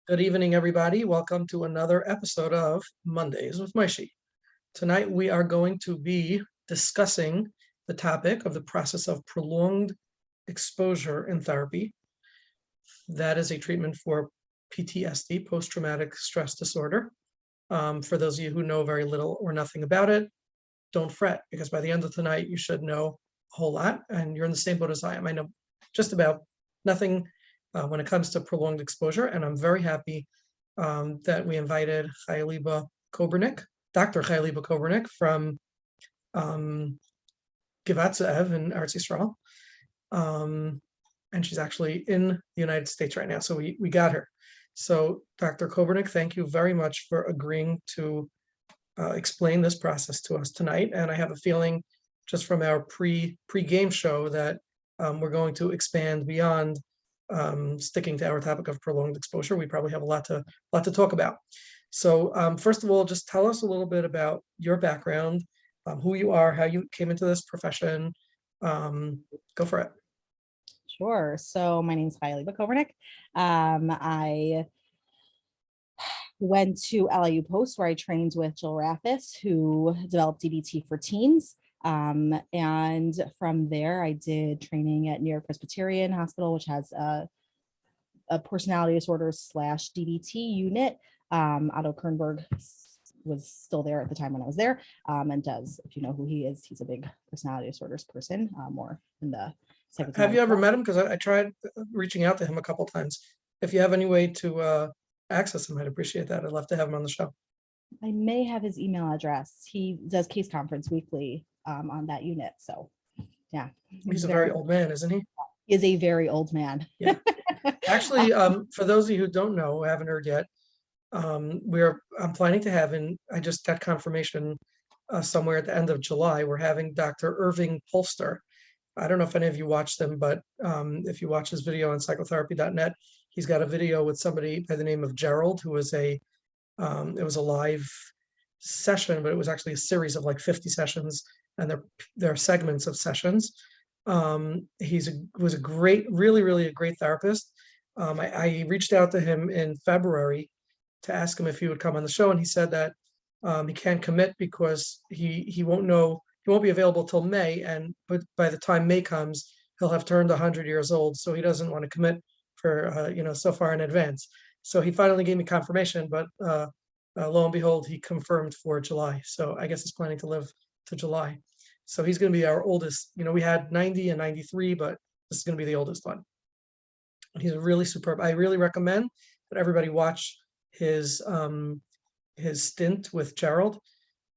Good evening, everybody. Welcome to another episode of Mondays with Moshe. Tonight, we are going to be discussing the topic of the process of prolonged exposure in therapy. That is a treatment for PTSD, post-traumatic stress disorder. For those of you who know very little or nothing about it, don't fret, because by the end of tonight, you should know a whole lot, and you're in the same boat as I am. I know just about nothing when it comes to prolonged exposure, and I'm very happy that we invited Lieba Kobernick, Dr. Lieba Kobernick from Givat Ze'ev in Eretz Yisrael. And she's actually in the United States right now, so we got her. So Dr. Kobernick, thank you very much for agreeing to explain this process to us tonight. And I have a feeling just from our pre-game show that we're going to expand beyond sticking to our topic of prolonged exposure. We probably have a lot to talk about. So first of all, just tell us a little bit about your background, who you are, how you came into this profession. Go for it. Sure. So my name is Lieba Kobernick. I went to LIU Post where I trained with Jill Rathis, who developed DBT for teens. And from there, I did training at New York Presbyterian Hospital, which has a personality disorders / DBT unit. Otto Kernberg was still there at the time when I was there, and does, if you know who he is, he's a big personality disorders person, more in the Have you ever met him? Because I tried reaching out to him a couple times. If you have any way to access him, I'd appreciate that. I'd love to have him on the show. I may have his email address. He does case conference weekly on that unit. So yeah. He's a very old man, isn't he? He is a very old man. Yeah. Actually, for those of you who don't know, haven't heard yet, I'm planning to have, and I just got confirmation somewhere at the end of July, we're having Dr. Irving Polster. I don't know if any of you watched them, but if you watch his video on psychotherapy.net, he's got a video with somebody by the name of Gerald, who was it was a live session, but it was actually a series of like 50 sessions, and they're segments of sessions. Was a great, really a great therapist. I reached out to him in February to ask him if he would come on the show, and he said that he can't commit because he won't know. He won't be available till May, but by the time May comes, he'll have turned 100 years old. So he doesn't want to commit for so far in advance. So he finally gave me confirmation, but lo and behold, he confirmed for July. So I guess he's planning to live to July. So he's going to be our oldest. We had 90 and 93, but this is going to be the oldest one. He's really superb. I really recommend that everybody watch his stint with Gerald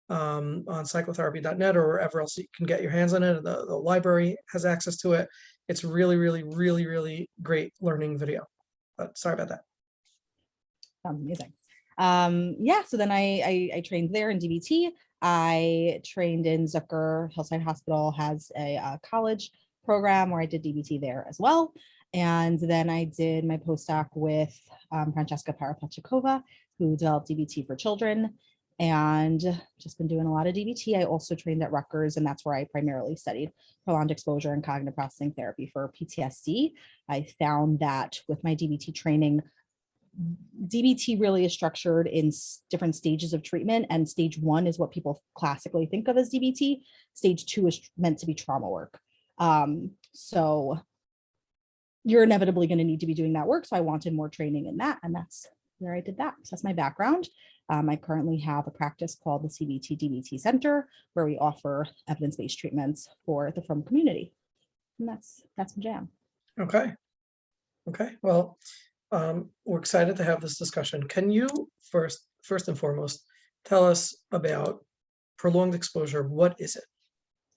on psychotherapy.net or wherever else you can get your hands on it. The library has access to it. It's really great learning video. But sorry about that. Amazing. So then I trained there in DBT. I trained in Zucker. Hillside Hospital has a college program where I did DBT there as well. And then I did my postdoc with Francesca Parapachikova, who developed DBT for children, and just been doing a lot of DBT. I also trained at Rutgers, and that's where I primarily studied prolonged exposure and cognitive processing therapy for PTSD. I found that with my DBT training, DBT really is structured in different stages of treatment, and stage 1 is what people classically think of as DBT. Stage 2 is meant to be trauma work. So you're inevitably going to need to be doing that work. So I wanted more training in that, and that's where I did that. So that's my background. I currently have a practice called the CBT DBT Center, where we offer evidence-based treatments for the FROM community. And that's my jam. Okay. Well, we're excited to have this discussion. Can you first and foremost tell us about prolonged exposure? What is it?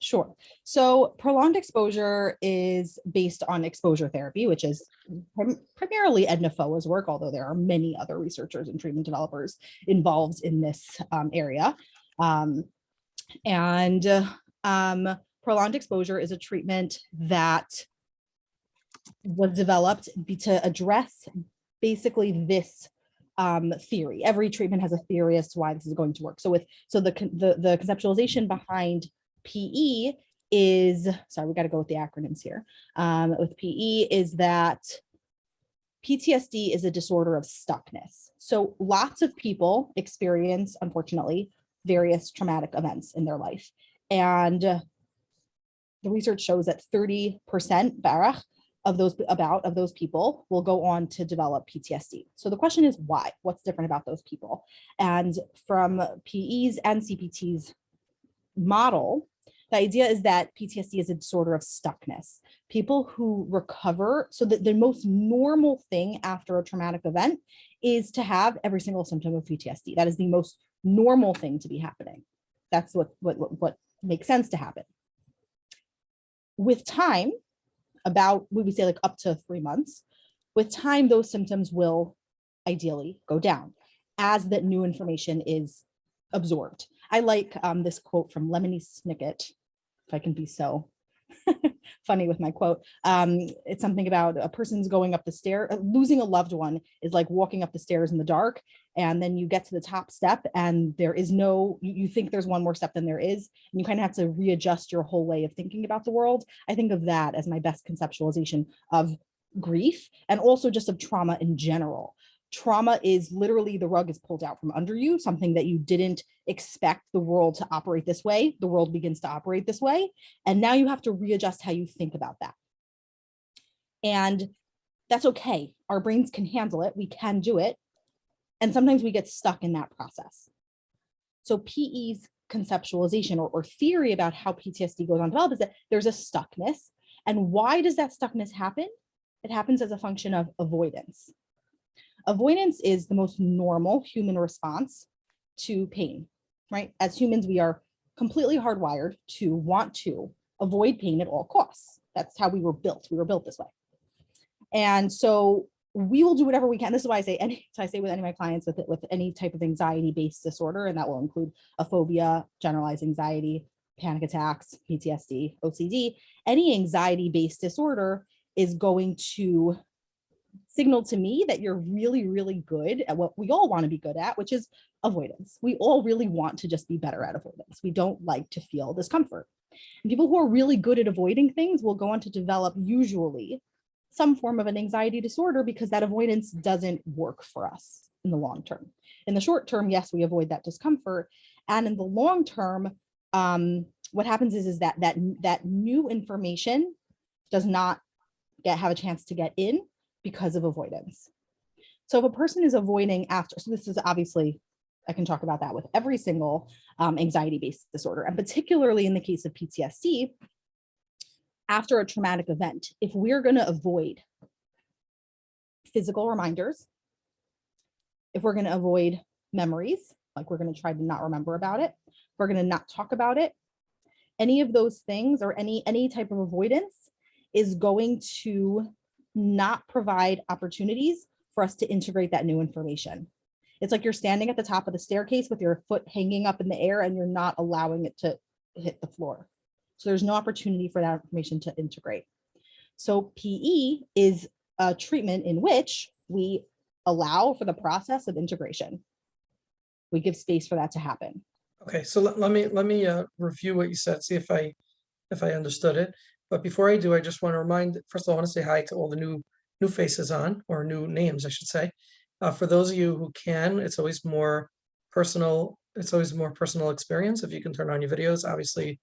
Sure. So prolonged exposure is based on exposure therapy, which is primarily Edna Foa's work, although there are many other researchers and treatment developers involved in this area. Prolonged exposure is a treatment that was developed to address basically this theory. Every treatment has a theory as to why this is going to work. So the conceptualization behind PE is, sorry, we got to go with the acronyms here. With PE is that PTSD is a disorder of stuckness. So lots of people experience, unfortunately, various traumatic events in their life. And the research shows that 30% barach of those people will go on to develop PTSD. So the question is why? What's different about those people? And from PE's and CPT's model, the idea is that PTSD is a disorder of stuckness. People who recover, so that the most normal thing after a traumatic event is to have every single symptom of PTSD. That is the most normal thing to be happening. That's what makes sense to happen. With time, about, we would say like up to 3 months, with time, those symptoms will ideally go down as that new information is absorbed. I like this quote from Lemony Snicket, if I can be so funny with my quote. It's something about a person's going up the stair, losing a loved one is like walking up the stairs in the dark, and then you get to the top step and there is no, you think there's one more step than there is, and you kind of have to readjust your whole way of thinking about the world. I think of that as my best conceptualization of grief and also just of trauma in general. Trauma is literally the rug is pulled out from under you, something that you didn't expect the world to operate this way. The world begins to operate this way. And now you have to readjust how you think about that. And that's okay. Our brains can handle it. We can do it. And sometimes we get stuck in that process. So PE's conceptualization or theory about how PTSD goes on to develop is that there's a stuckness. And why does that stuckness happen? It happens as a function of avoidance. Avoidance is the most normal human response to pain, right? As humans, we are completely hardwired to want to avoid pain at all costs. That's how we were built. We were built this way. And so we will do whatever we can. This is why I say with any of my clients with any type of anxiety-based disorder, and that will include a phobia, generalized anxiety, panic attacks, PTSD, OCD, any anxiety-based disorder is going to signal to me that you're really, really good at what we all want to be good at, which is avoidance. We all really want to just be better at avoidance. We don't like to feel discomfort. And people who are really good at avoiding things will go on to develop usually some form of an anxiety disorder because that avoidance doesn't work for us in the long term. In the short term, yes, we avoid that discomfort. And in the long term, what happens is that new information does not have a chance to get in because of avoidance. So if a person is avoiding after, so this is obviously, I can talk about that with every single anxiety-based disorder, and particularly in the case of PTSD, after a traumatic event, if we're going to avoid physical reminders, if we're going to avoid memories, like we're going to try to not remember about it, we're going to not talk about it, any of those things or any type of avoidance is going to not provide opportunities for us to integrate that new information. It's like you're standing at the top of the staircase with your foot hanging up in the air and you're not allowing it to hit the floor. So there's no opportunity for that information to integrate. So PE is a treatment in which we allow for the process of integration. We give space for that to happen. Okay, so let me review what you said, see if I understood it. But before I do, I just want to remind, first of all, I want to say hi to all the new faces on, or new names, I should say. For those of you who can, it's always more personal. It's always more personal experience if you can turn on your videos. Obviously,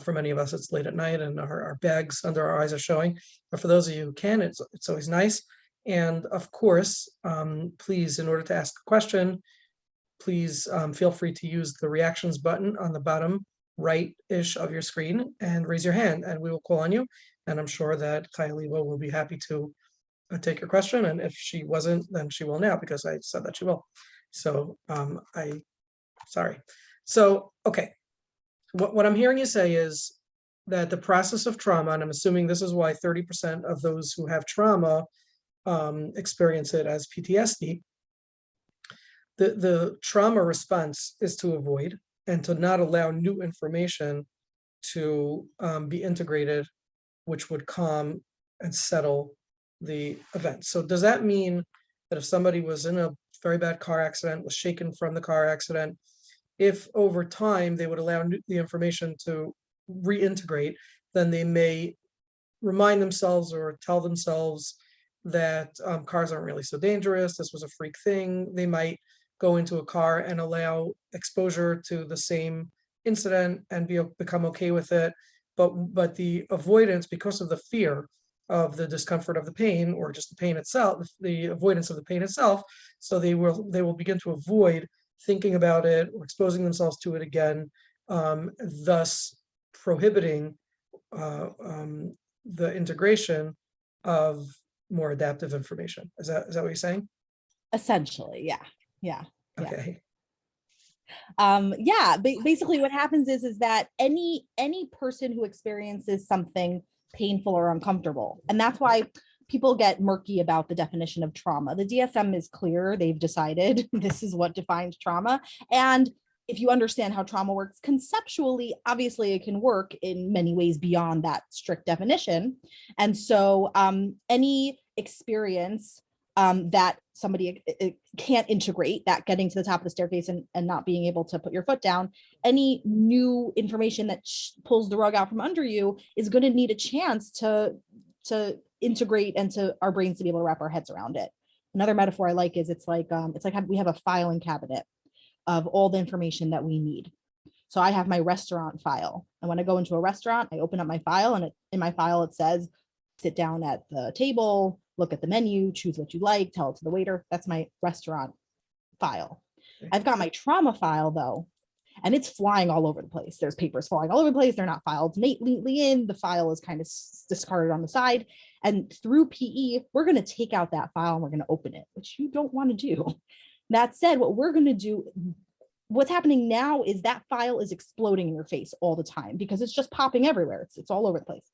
for many of us, it's late at night and our bags under our eyes are showing. But for those of you who can, it's always nice. And of course, please, in order to ask a question, please feel free to use the reactions button on the bottom right-ish of your screen and raise your hand and we will call on you. And I'm sure that Chaya Lieba will be happy to take your question. And if she wasn't, then she will now because I said that she will. So sorry. So, okay. What I'm hearing you say is that the process of trauma, and I'm assuming this is why 30% of those who have trauma experience it as PTSD. The trauma response is to avoid and to not allow new information to be integrated, which would calm and settle the event. So does that mean that if somebody was in a very bad car accident, was shaken from the car accident, if over time they would allow the information to reintegrate, then they may remind themselves or tell themselves that cars aren't really so dangerous. This was a freak thing. They might go into a car and allow exposure to the same incident and become okay with it. But the avoidance, because of the fear of the discomfort of the pain, or just the pain itself, the avoidance of the pain itself, so they will begin to avoid thinking about it or exposing themselves to it again, thus prohibiting the integration of more adaptive information. Is that what you're saying? Essentially, yeah. Yeah. Okay. Basically what happens is that any person who experiences something painful or uncomfortable, and that's why people get murky about the definition of trauma. The DSM is clear. They've decided this is what defines trauma. And if you understand how trauma works conceptually, obviously it can work in many ways beyond that strict definition. And so any experience that somebody can't integrate, that getting to the top of the staircase and not being able to put your foot down, any new information that pulls the rug out from under you is going to need a chance to integrate and to our brains to be able to wrap our heads around it. Another metaphor I like is it's like we have a filing cabinet of all the information that we need. So I have my restaurant file, and when I go into a restaurant, I open up my file, and in my file it says, sit down at the table, look at the menu, choose what you like, tell it to the waiter. That's my restaurant file. I've got my trauma file though, and it's flying all over the place. There's papers flying all over the place. They're not filed neatly in. The file is kind of discarded on the side. And through PE, we're going to take out that file and we're going to open it, which you don't want to do. That said, what we're going to do, what's happening now is that file is exploding in your face all the time because it's just popping everywhere. It's all over the place.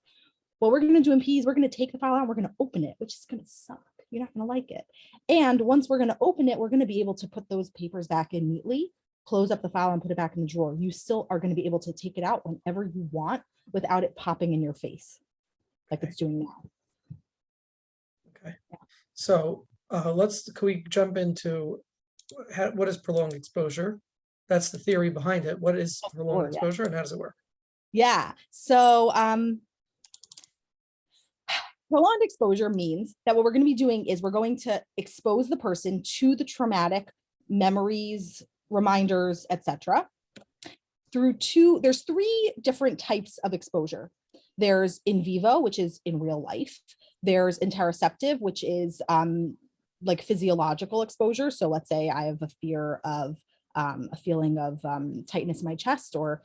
What we're going to do in PE is we're going to take the file out and we're going to open it, which is going to suck. You're not going to like it. And once we're going to open it, we're going to be able to put those papers back in neatly, close up the file and put it back in the drawer. You still are going to be able to take it out whenever you want without it popping in your face like it's doing now. Okay. Yeah. So can we jump into what is prolonged exposure? That's the theory behind it. What is prolonged exposure and how does it work? Yeah. So prolonged exposure means that what we're going to be doing is we're going to expose the person to the traumatic memories, reminders, etc. There's three different types of exposure. There's in vivo, which is in real life. There's interoceptive, which is like physiological exposure. So let's say I have a fear of a feeling of tightness in my chest or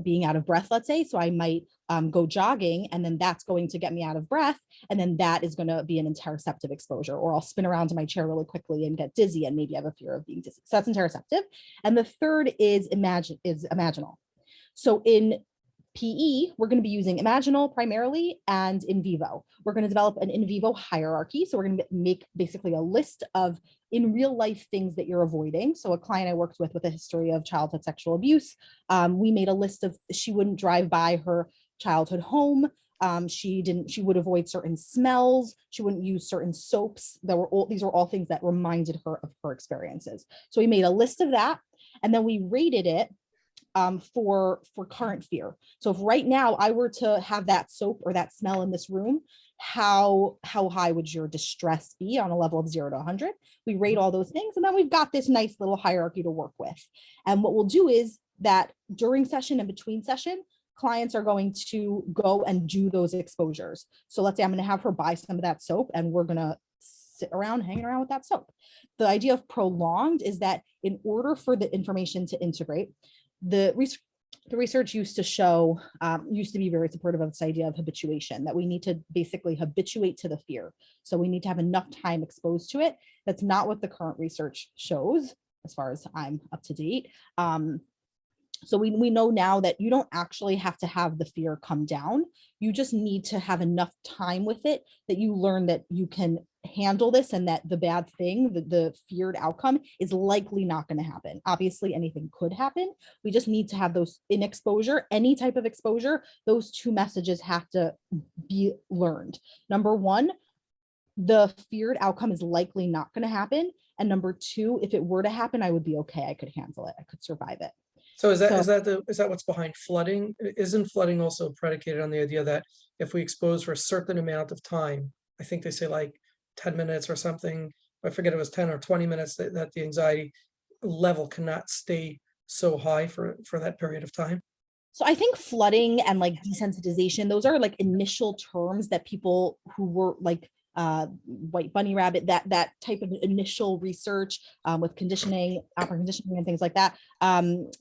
being out of breath, let's say. So I might go jogging, and then that's going to get me out of breath. And then that is going to be an interoceptive exposure, or I'll spin around in my chair really quickly and get dizzy and maybe have a fear of being dizzy. So that's interoceptive. And the third is imaginal. So in PE, we're going to be using imaginal primarily and in vivo. We're going to develop an in vivo hierarchy. So we're going to make basically a list of in real life things that you're avoiding. So a client I worked with a history of childhood sexual abuse, we made a list of, she wouldn't drive by her childhood home. She would avoid certain smells. She wouldn't use certain soaps. These were all things that reminded her of her experiences. So we made a list of that, and then we rated it for current fear. So if right now I were to have that soap or that smell in this room, how high would your distress be on a level of 0 to 100? We rate all those things, and then we've got this nice little hierarchy to work with. And what we'll do is that during session and between session, clients are going to go and do those exposures. So let's say I'm going to have her buy some of that soap, and we're going to sit around hanging around with that soap. The idea of prolonged is that in order for the information to integrate, the research used to be very supportive of this idea of habituation, that we need to basically habituate to the fear. So we need to have enough time exposed to it. That's not what the current research shows, as far as I'm up to date. So we know now that you don't actually have to have the fear come down. You just need to have enough time with it that you learn that you can handle this, and that the bad thing, the feared outcome, is likely not going to happen. Obviously, anything could happen. We just need to have those in exposure, any type of exposure. Those two messages have to be learned. Number one, the feared outcome is likely not going to happen. And number two, if it were to happen, I would be okay. I could handle it. I could survive it. So is that what's behind flooding? Isn't flooding also predicated on the idea that if we expose for a certain amount of time, I think they say like 10 minutes or something. I forget it was 10 or 20 minutes that the anxiety level cannot stay so high for that period of time. So I think flooding and like desensitization, those are like initial terms that people who were like white bunny rabbit, that type of initial research with conditioning, operant conditioning, and things like that.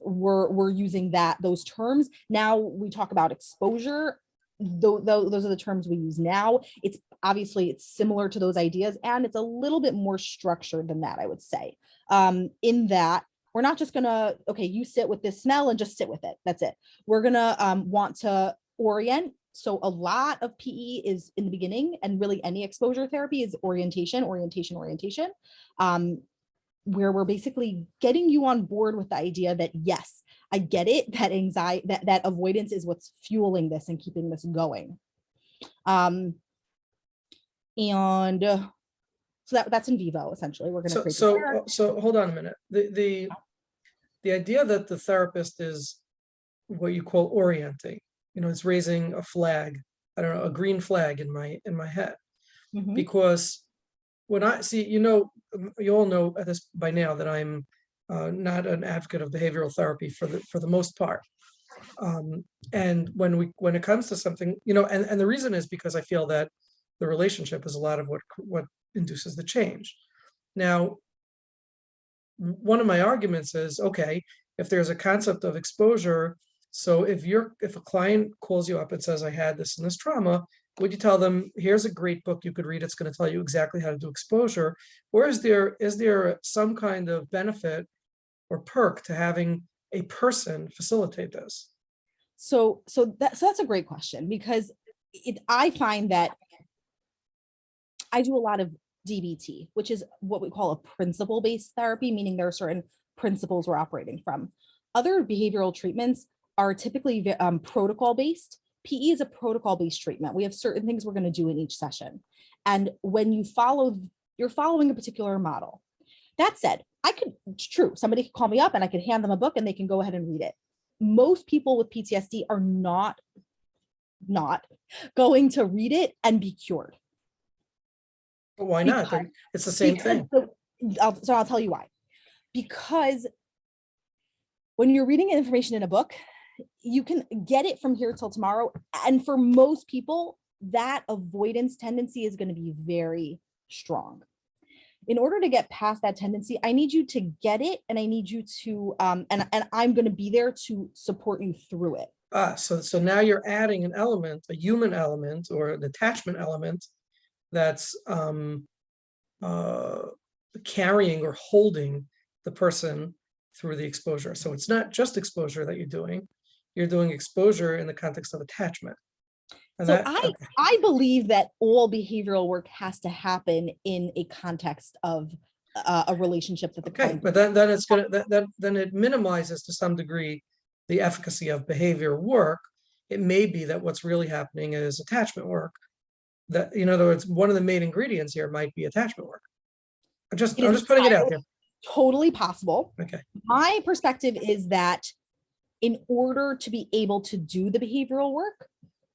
We're using those terms. Now we talk about exposure. Those are the terms we use now. It's obviously it's similar to those ideas, and it's a little bit more structured than that, I would say. In that we're not just gonna, okay, you sit with this smell and just sit with it. That's it. We're gonna want to orient. So a lot of PE is in the beginning, and really any exposure therapy is orientation, where we're basically getting you on board with the idea that, yes, I get it, that anxiety, that avoidance is what's fueling this and keeping this going. So that's in vivo, essentially. We're going to so hold on a minute. The idea that the therapist is what you call orienting, it's raising a flag, I don't know, a green flag in my head. Mhm. Because when I see, you all know at this by now that I'm not an advocate of behavioral therapy for the most part. And when it comes to something, and the reason is because I feel that the relationship is a lot of what induces the change. Now, one of my arguments is, okay, if there's a concept of exposure, so if a client calls you up and says, I had this and this trauma, would you tell them, here's a great book you could read, it's going to tell you exactly how to do exposure? Or is there some kind of benefit or perk to having a person facilitate this? So that's a great question, because I find that I do a lot of DBT, which is what we call a principle-based therapy, meaning there are certain principles we're operating from. Other behavioral treatments are typically protocol-based. PE is a protocol-based treatment. We have certain things we're going to do in each session. And when you're following a particular model. That said, it's true, somebody could call me up and I could hand them a book and they can go ahead and read it. Most people with PTSD are not going to read it and be cured. But why not? It's the same thing. So I'll tell you why. Because when you're reading information in a book, you can get it from here till tomorrow. And for most people, that avoidance tendency is going to be very strong. In order to get past that tendency, I need you to get it, and I need you to, and I'm going to be there to support you through it. So now you're adding an element, a human element or an attachment element that's carrying or holding the person through the exposure. So it's not just exposure that you're doing exposure in the context of attachment. And so I believe that all behavioral work has to happen in a context of a relationship that the client. But then it's gonna then it minimizes to some degree the efficacy of behavior work. It may be that what's really happening is attachment work. That, in other words, one of the main ingredients here might be attachment work. I'm just putting it out there. Totally possible. Okay. My perspective is that in order to be able to do the behavioral work,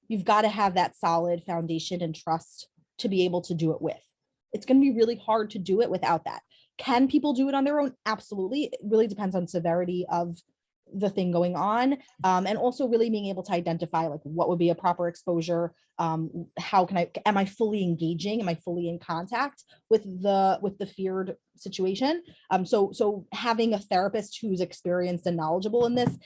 you've got to have that solid foundation and trust to be able to do it with. It's going to be really hard to do it without that. Can people do it on their own? Absolutely. It really depends on severity of the thing going on, and also really being able to identify like what would be a proper exposure. Am I fully engaging? Am I fully in contact with the feared situation? So having a therapist who's experienced and knowledgeable in this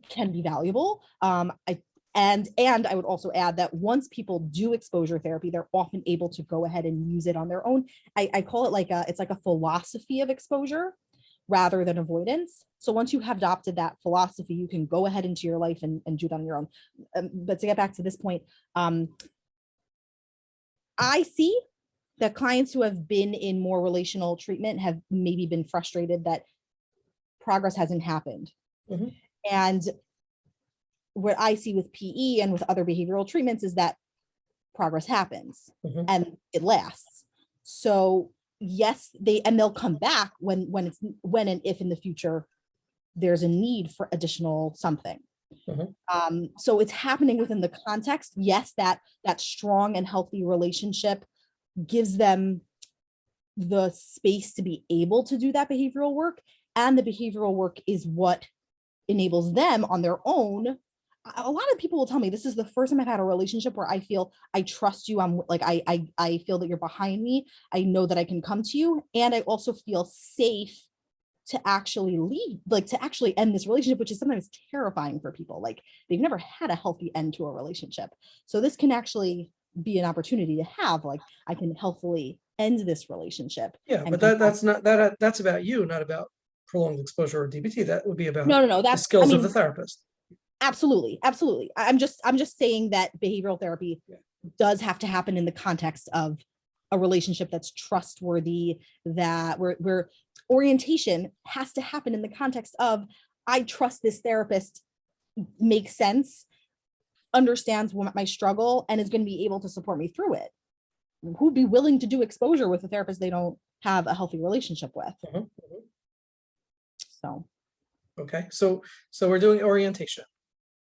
can be valuable. And I would also add that once people do exposure therapy, they're often able to go ahead and use it on their own. I call it it's like a philosophy of exposure rather than avoidance. So once you have adopted that philosophy, you can go ahead into your life and do it on your own. But to get back to this point, I see that clients who have been in more relational treatment have maybe been frustrated that progress hasn't happened. Mm-hmm. And what I see with PE and with other behavioral treatments is that progress happens, mm-hmm. and it lasts. So yes, they'll come back when and if in the future there's a need for additional something. Mm-hmm. So it's happening within the context. Yes, that strong and healthy relationship gives them the space to be able to do that behavioral work. And the behavioral work is what enables them on their own. A lot of people will tell me this is the first time I've had a relationship where I feel I trust you. I'm like, I feel that you're behind me. I know that I can come to you. And I also feel safe to actually leave, like to actually end this relationship, which is sometimes terrifying for people. Like they've never had a healthy end to a relationship. So this can actually be an opportunity to have, like, I can healthfully end this relationship. Yeah, And but that's not that's about you, not about prolonged exposure or DBT. That would be about no, the that's, skills of the therapist. absolutely. I'm just saying that behavioral therapy does have to happen in the context of a relationship that's trustworthy, that where orientation has to happen in the context of, I trust this therapist, makes sense, understands my struggle, and is going to be able to support me through it. Who'd be willing to do exposure with a therapist they don't have a healthy relationship with? So Okay, so we're doing orientation.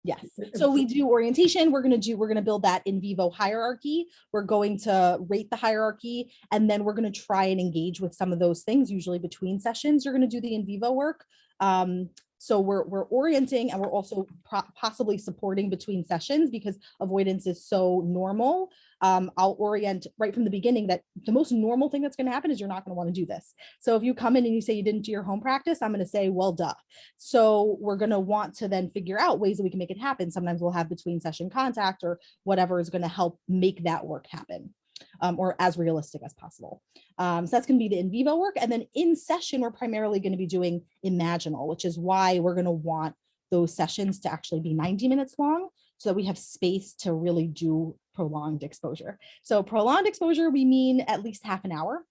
yes. So we do orientation. We're going to build that in vivo hierarchy. We're going to rate the hierarchy, and then we're going to try and engage with some of those things, usually between sessions. You're going to do the in vivo work. So we're orienting, and we're also possibly supporting between sessions, because avoidance is so normal. I'll orient right from the beginning that the most normal thing that's going to happen is you're not going to want to do this. So if you come in and you say you didn't do your home practice, I'm going to say, well, duh. So we're going to want to then figure out ways that we can make it happen. Sometimes we'll have between session contact or whatever is going to help make that work happen. Or as realistic as possible. So that's going to be the in vivo work. And then in session, we're primarily going to be doing imaginal, which is why we're going to want those sessions to actually be 90 minutes long, so that we have space to really do prolonged exposure. So prolonged exposure, we mean at least half an hour.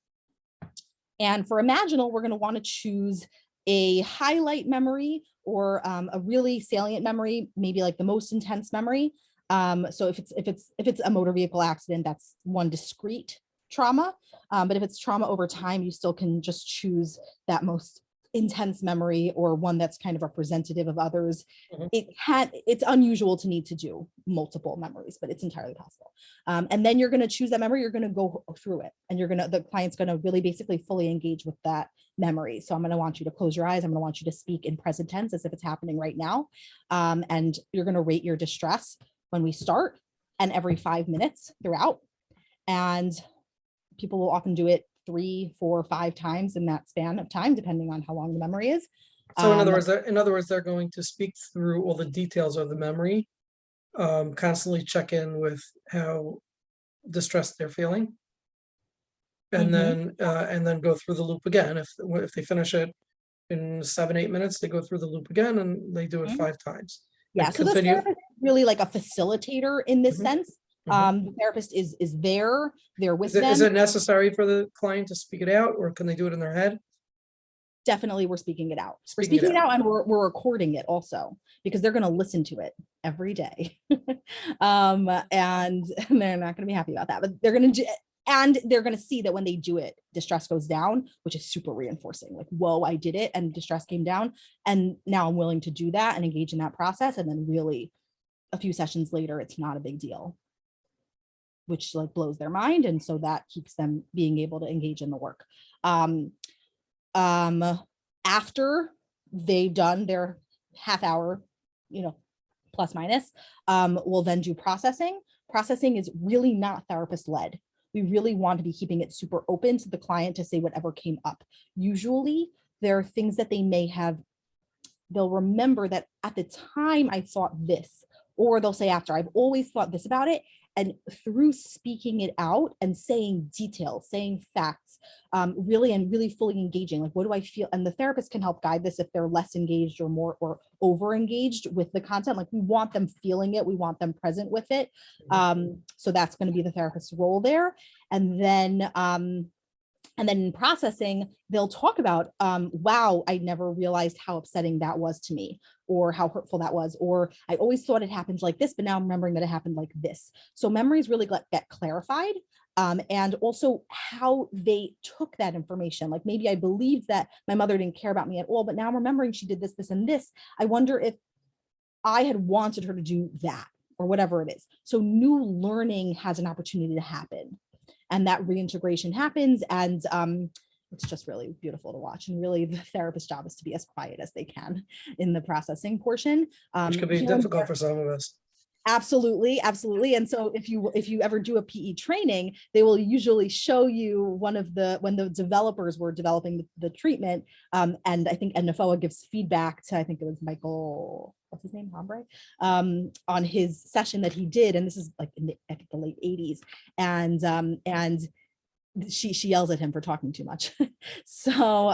And for imaginal, we're going to want to choose a highlight memory or a really salient memory, maybe like the most intense memory. So if it's a motor vehicle accident, that's one discrete trauma. But if it's trauma over time, you still can just choose that most intense memory, or one that's kind of representative of others. It's unusual to need to do multiple memories, but it's entirely possible. And then you're going to choose that memory. You're going to go through it, and the client's going to really basically fully engage with that memory. So I'm going to want you to close your eyes. I'm going to want you to speak in present tense as if it's happening right now. And you're going to rate your distress when we start, and every 5 minutes throughout. And people will often do it 3, 4, 5 times in that span of time, depending on how long the memory is. So in other words, they're going to speak through all the details of the memory, constantly check in with how distressed they're feeling, and then go through the loop again. If they finish it in 7, 8 minutes, they go through the loop again, and they do it 5 times. Yeah, so the therapist is really like a facilitator in this sense. The therapist is there with them. Is it necessary for the client to speak it out, or can they do it in their head? Definitely, we're speking it out. We're speaking it out, and we're recording it also, because they're going to listen to it every day. And they're not going to be happy about that, but they're going to see that when they do it, distress goes down, which is super reinforcing. Like, whoa, I did it and distress came down, and now I'm willing to do that and engage in that process. And then really a few sessions later, it's not a big deal, which like blows their mind. And so that keeps them being able to engage in the work. After they've done their half hour, plus minus, we'll then do processing. Processing is really not therapist led. We really want to be keeping it super open to the client to say whatever came up. Usually there are things that they'll remember that at the time I thought this, or they'll say after, I've always thought this about it. And through speaking it out and saying details, saying facts, really fully engaging, like, what do I feel? And the therapist can help guide this if they're less engaged or more or over engaged with the content. Like, we want them feeling it. We want them present with it. So that's going to be the therapist's role there. And then in processing, they'll talk about, wow, I never realized how upsetting that was to me, or how hurtful that was, or I always thought it happened like this, but now I'm remembering that it happened like this. So memories really get clarified, and also how they took that information. Like, maybe I believed that my mother didn't care about me at all, but now I'm remembering she did this, this, and this. I wonder if I had wanted her to do that, or whatever it is. So new learning has an opportunity to happen. and that reintegration happens. And it's just really beautiful to watch. And really the therapist's job is to be as quiet as they can in the processing portion. Which could be Here and difficult there- for some of us. Absolutely, absolutely. And so if you ever do a PE training, they will usually show you when the developers were developing the treatment. And I think NFOA gives feedback to, I think it was Michael, what's his name, Hombre, on his session that he did. And this is like in I think the late 80s. And she yells at him for talking too much. So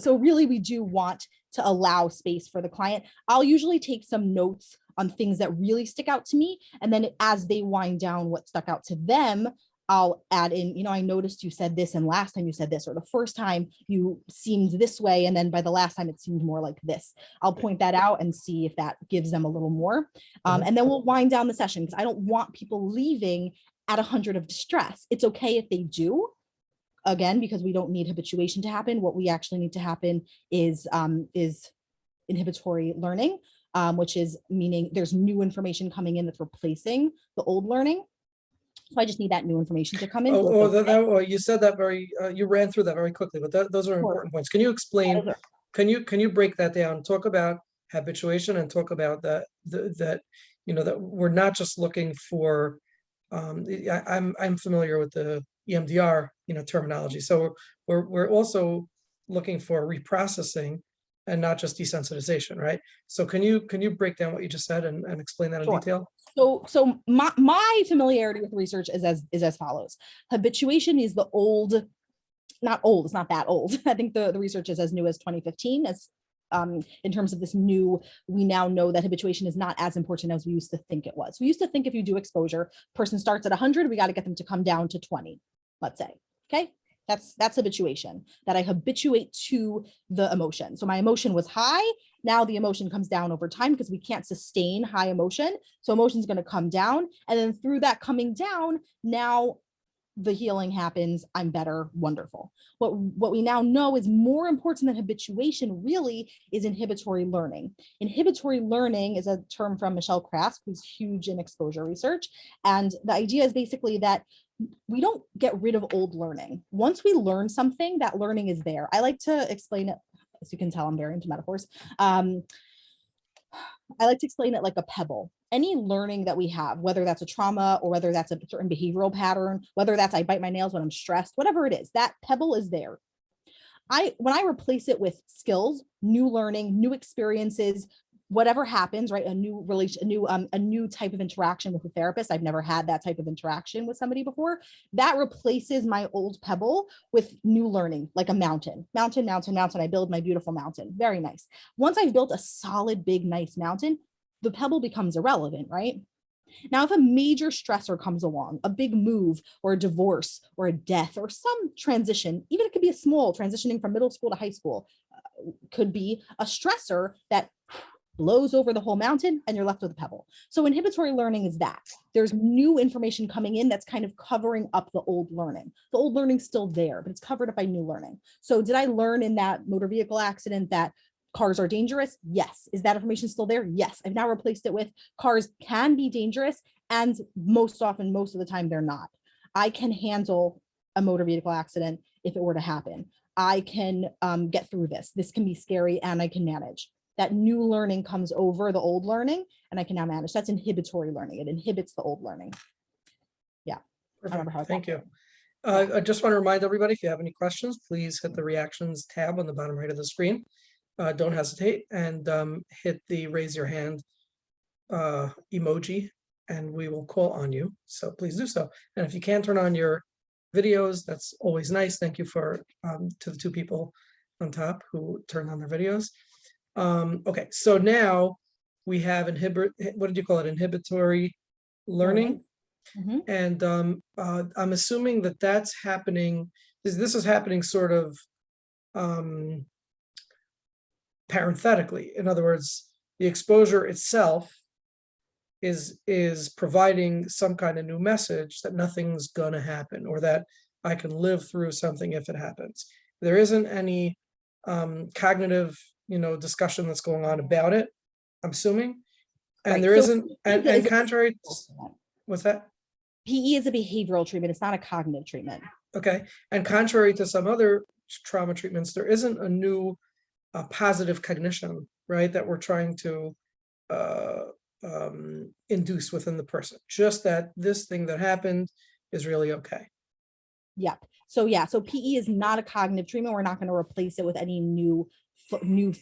really we do want to allow space for the client. I'll usually take some notes on things that really stick out to me. And then as they wind down what stuck out to them, I'll add in, I noticed you said this and last time you said this, or the first time you seemed this way. And then by the last time it seemed more like this. I'll point that out and see if that gives them a little more. And then we'll wind down the session because I don't want people leaving at 100 of distress. It's okay if they do, again, because we don't need habituation to happen. What we actually need to happen is inhibitory learning, which is meaning there's new information coming in that's replacing the old learning. So I just need that new information to come in. You said that you ran through that very quickly, but those are important points. Can you explain, can you break that down? Talk about habituation and talk about that we're not just looking for, I'm familiar with the EMDR, terminology. So we're also looking for reprocessing and not just desensitization, right? So can you break down what you just said and explain that in detail? So my familiarity with research is as follows. Habituation is the old, not old, it's not that old. I think the research is as new as 2015 as in terms of this new, we now know that habituation is not as important as we used to think it was. We used to think if you do exposure, person starts at 100, we got to get them to come down to 20, let's say, okay? That's habituation, that I habituate to the emotion. So my emotion was high. Now the emotion comes down over time because we can't sustain high emotion. So emotion is going to come down. And then through that coming down, now the healing happens. I'm better. Wonderful. What we now know is more important than habituation really is inhibitory learning. Inhibitory learning is a term from Michelle Krask, who's huge in exposure research. And the idea is basically that we don't get rid of old learning. Once we learn something, that learning is there. I like to explain it, as you can tell, I'm very into metaphors. I like to explain it like a pebble. Any learning that we have, whether that's a trauma or whether that's a certain behavioral pattern, whether that's I bite my nails when I'm stressed, whatever it is, that pebble is there. When I replace it with skills, new learning, new experiences, whatever happens, right? A new relation, a new type of interaction with a therapist. I've never had that type of interaction with somebody before. That replaces my old pebble with new learning, like a mountain. I build my beautiful mountain. Very nice. Once I've built a solid, big, nice mountain, the pebble becomes irrelevant, right? Now, if a major stressor comes along, a big move or a divorce or a death or some transition, even it could be a small transitioning from middle school to high school, could be a stressor that blows over the whole mountain and you're left with a pebble. So inhibitory learning is that. There's new information coming in that's kind of covering up the old learning. The old learning's still there, but it's covered up by new learning. So did I learn in that motor vehicle accident that cars are dangerous? Yes. Is that information still there? Yes. I've now replaced it with cars can be dangerous, and most often, most of the time, they're not. I can handle a motor vehicle accident if it were to happen. I can get through this. This can be scary and I can manage. That new learning comes over the old learning and I can now manage. That's inhibitory learning. It inhibits the old learning. Yeah. Thank you. I just want to remind everybody, if you have any questions, please hit the reactions tab on the bottom right of the screen. Don't hesitate and hit the raise your hand emoji and we will call on you. So please do so. And if you can turn on your videos, that's always nice. Thank you to the two people on top who turned on their videos. Okay, so now we have what did you call it? Inhibitory learning. Mm-hmm. And I'm assuming that that's happening, this is happening sort of parenthetically. In other words, the exposure itself is providing some kind of new message that nothing's gonna happen or that I can live through something if it happens. There isn't any cognitive discussion that's going on about it, I'm assuming. And Right. there So isn't, and contrary, what's that? PE is a behavioral treatment. It's not a cognitive treatment. Okay, and contrary to some other trauma treatments, there isn't a new positive cognition, right, that we're trying to uh, induce within the person. Just that this thing that happened is really okay. Yeah. So PE is not a cognitive treatment. We're not going to replace it with any new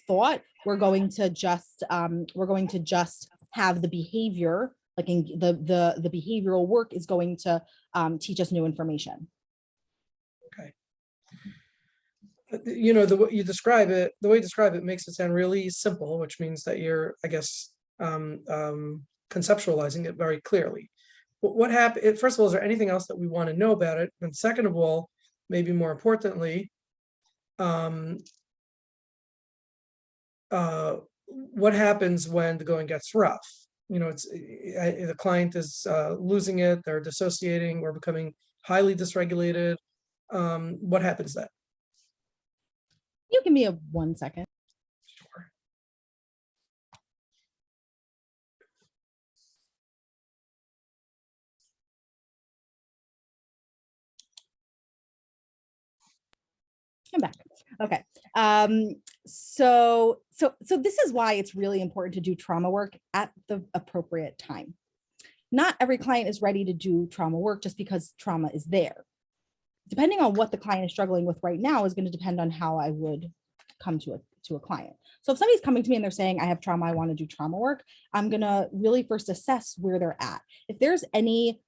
thought. We're going to just have the behavior, like in the behavioral work is going to teach us new information. Okay. You know, the way you describe it makes it sound really simple, which means that you're, I guess, conceptualizing it very clearly. What happened? First of all, is there anything else that we want to know about it? And second of all, maybe more importantly, what happens when the going gets rough? You know, the client is losing it, they're dissociating or becoming highly dysregulated. What happens then? You give me a 1 second. Sure. I'm back. Okay. So this is why it's really important to do trauma work at the appropriate time. Not every client is ready to do trauma work just because trauma is there. Depending on what the client is struggling with right now is going to depend on how I would come to a client. So if somebody's coming to me and they're saying, I have trauma, I want to do trauma work, I'm going to really first assess where they're at. If there's any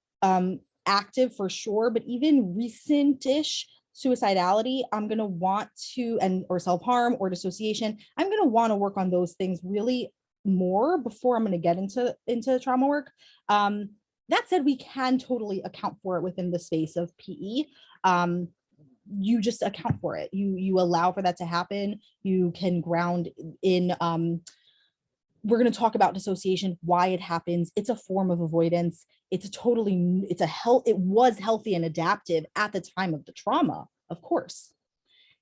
active, for sure, but even recent-ish suicidality, I'm going to want to, or self-harm or dissociation, I'm going to want to work on those things really more before I'm going to get into trauma work. That said, we can totally account for it within the space of PE. You just account for it. You allow for that to happen. You can ground in, we're going to talk about dissociation, why it happens. It's a form of avoidance. It was healthy and adaptive at the time of the trauma, of course.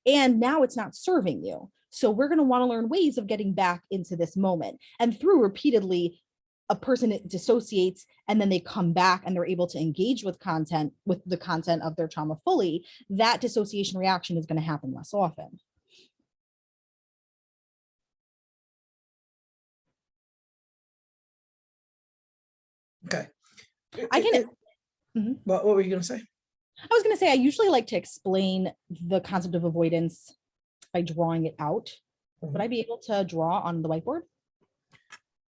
And now it's not serving you. So we're going to want to learn ways of getting back into this moment. And through repeatedly, a person dissociates and then they come back and they're able to engage with the content of their trauma fully, that dissociation reaction is going to happen less often. Okay. What were you going to say? I was going to say, I usually like to explain the concept of avoidance by drawing it out. Would I be able to draw on the whiteboard?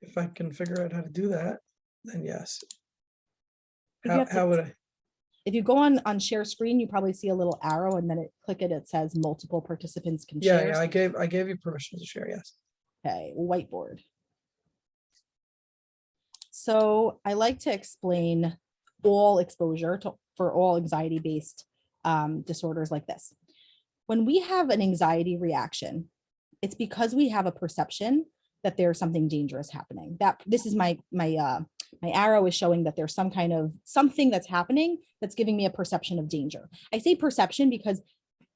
If I can figure out how to do that, then yes. How would I? If you go on share screen, you probably see a little arrow and then it says multiple participants can share. Yeah, I gave you permission to share, yes. Okay, whiteboard. So I like to explain all exposure for all anxiety-based disorders like this. When we have an anxiety reaction, it's because we have a perception that there's something dangerous happening. That this is my arrow is showing that there's something that's happening that's giving me a perception of danger. I say perception because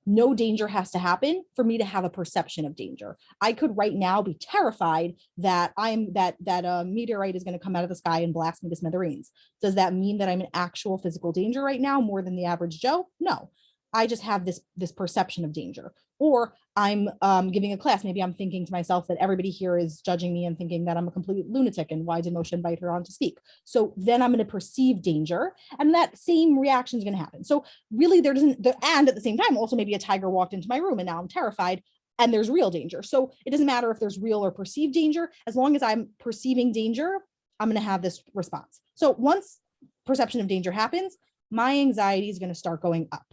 no danger has to happen for me to have a perception of danger. I could right now be terrified that a meteorite is going to come out of the sky and blast me to smithereens. Does that mean that I'm in actual physical danger right now more than the average Joe? No. I just have this perception of danger. Or I'm giving a class. Maybe I'm thinking to myself that everybody here is judging me and thinking that I'm a complete lunatic and why did Moshe invite her on to speak? So then I'm going to perceive danger and that same reaction is going to happen. So really and at the same time, also maybe a tiger walked into my room and now I'm terrified and there's real danger. So it doesn't matter if there's real or perceived danger. As long as I'm perceiving danger, I'm going to have this response. So once perception of danger happens, my anxiety is going to start going up.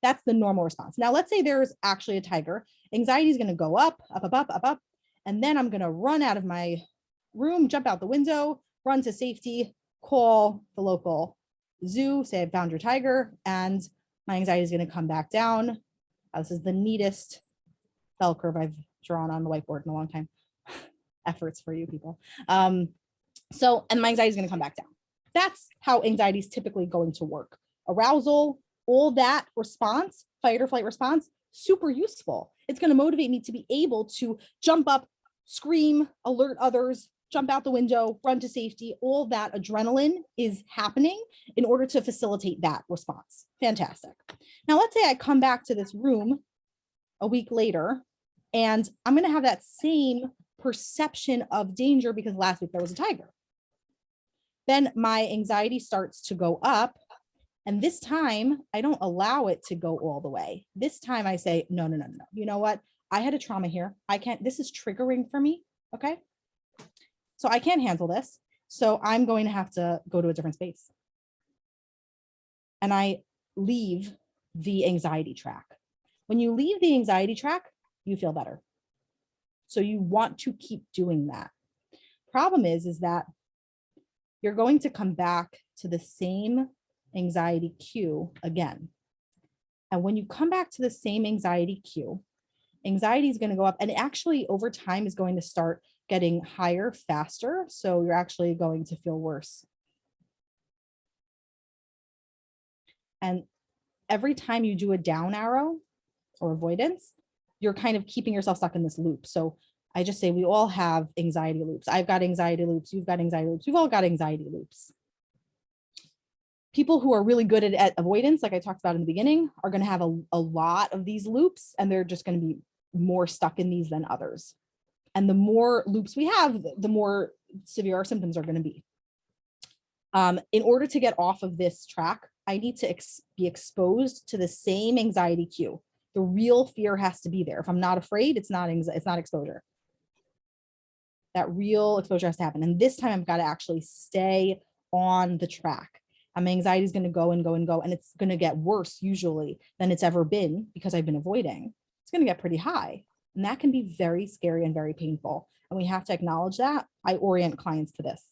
That's the normal response. Now, let's say there's actually a tiger. Anxiety is going to go up, and then I'm going to run out of my room, jump out the window, run to safety, call the local zoo, say I found your tiger, and my anxiety is going to come back down. This is the neatest bell curve I've drawn on the whiteboard in a long time. Efforts for you people. And my anxiety is going to come back down. That's how anxiety is typically going to work. Arousal, all that response, fight or flight response, super useful. It's going to motivate me to be able to jump up, scream, alert others, jump out the window, run to safety. All that adrenaline is happening in order to facilitate that response. Fantastic. Now, let's say I come back to this room a week later, and I'm going to have that same perception of danger because last week there was a tiger. Then my anxiety starts to go up. And this time I don't allow it to go all the way. This time I say, no. You know what? I had a trauma here. I can't, this is triggering for me. Okay. So I can't handle this. So I'm going to have to go to a different space. And I leave the anxiety track. When you leave the anxiety track, you feel better. So you want to keep doing that. Problem is that you're going to come back to the same anxiety cue again. And when you come back to the same anxiety cue, anxiety is going to go up, and actually over time is going to start getting higher faster. So you're actually going to feel worse. And every time you do a down arrow or avoidance, you're kind of keeping yourself stuck in this loop. So I just say we all have anxiety loops. I've got anxiety loops. You've got anxiety loops. We've all got anxiety loops. People who are really good at avoidance, like I talked about in the beginning, are going to have a lot of these loops, and they're just going to be more stuck in these than others. And the more loops we have, the more severe our symptoms are going to be. In order to get off of this track, I need to be exposed to the same anxiety cue. The real fear has to be there. If I'm not afraid, it's not exposure. That real exposure has to happen. And this time I've got to actually stay on the track. My anxiety is going to go and go and go, and it's going to get worse usually than it's ever been because I've been avoiding. It's going to get pretty high, and that can be very scary and very painful. And we have to acknowledge that. I orient clients to this,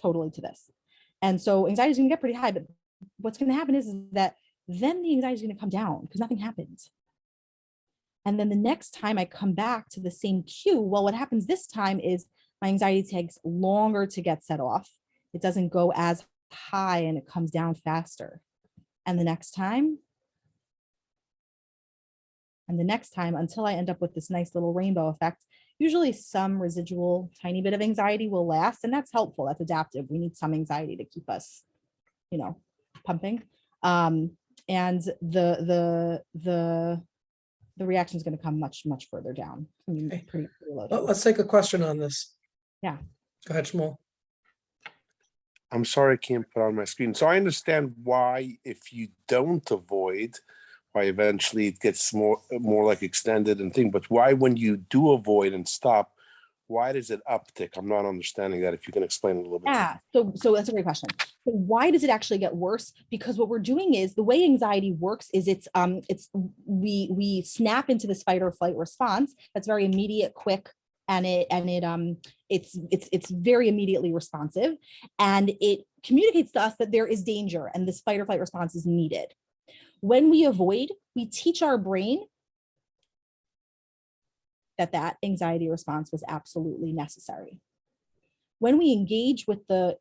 totally to this. And so anxiety is going to get pretty high, but what's going to happen is that then the anxiety is going to come down because nothing happened. And then the next time I come back to the same cue, well, what happens this time is my anxiety takes longer to get set off. It doesn't go as high and it comes down faster. And the next time, until I end up with this nice little rainbow effect, usually some residual tiny bit of anxiety will last, and that's helpful. That's adaptive. We need some anxiety to keep us, pumping. And the reaction is going to come much further down. Pretty low down. Let's take a question on this. Yeah. Go ahead, Shmuel. I'm sorry I can't put on my screen. So I understand why if you don't avoid, why eventually it gets more like extended and thing, but why when you do avoid and stop, why does it uptick? I'm not understanding that. If you can explain a little bit. Yeah, so that's a great question. So why does it actually get worse? Because what we're doing is, the way anxiety works is we snap into this fight or flight response that's very immediate, quick, and it's very immediately responsive, and it communicates to us that there is danger and this fight or flight response is needed. When we avoid, we teach our brain that anxiety response was absolutely necessary. When we engage with the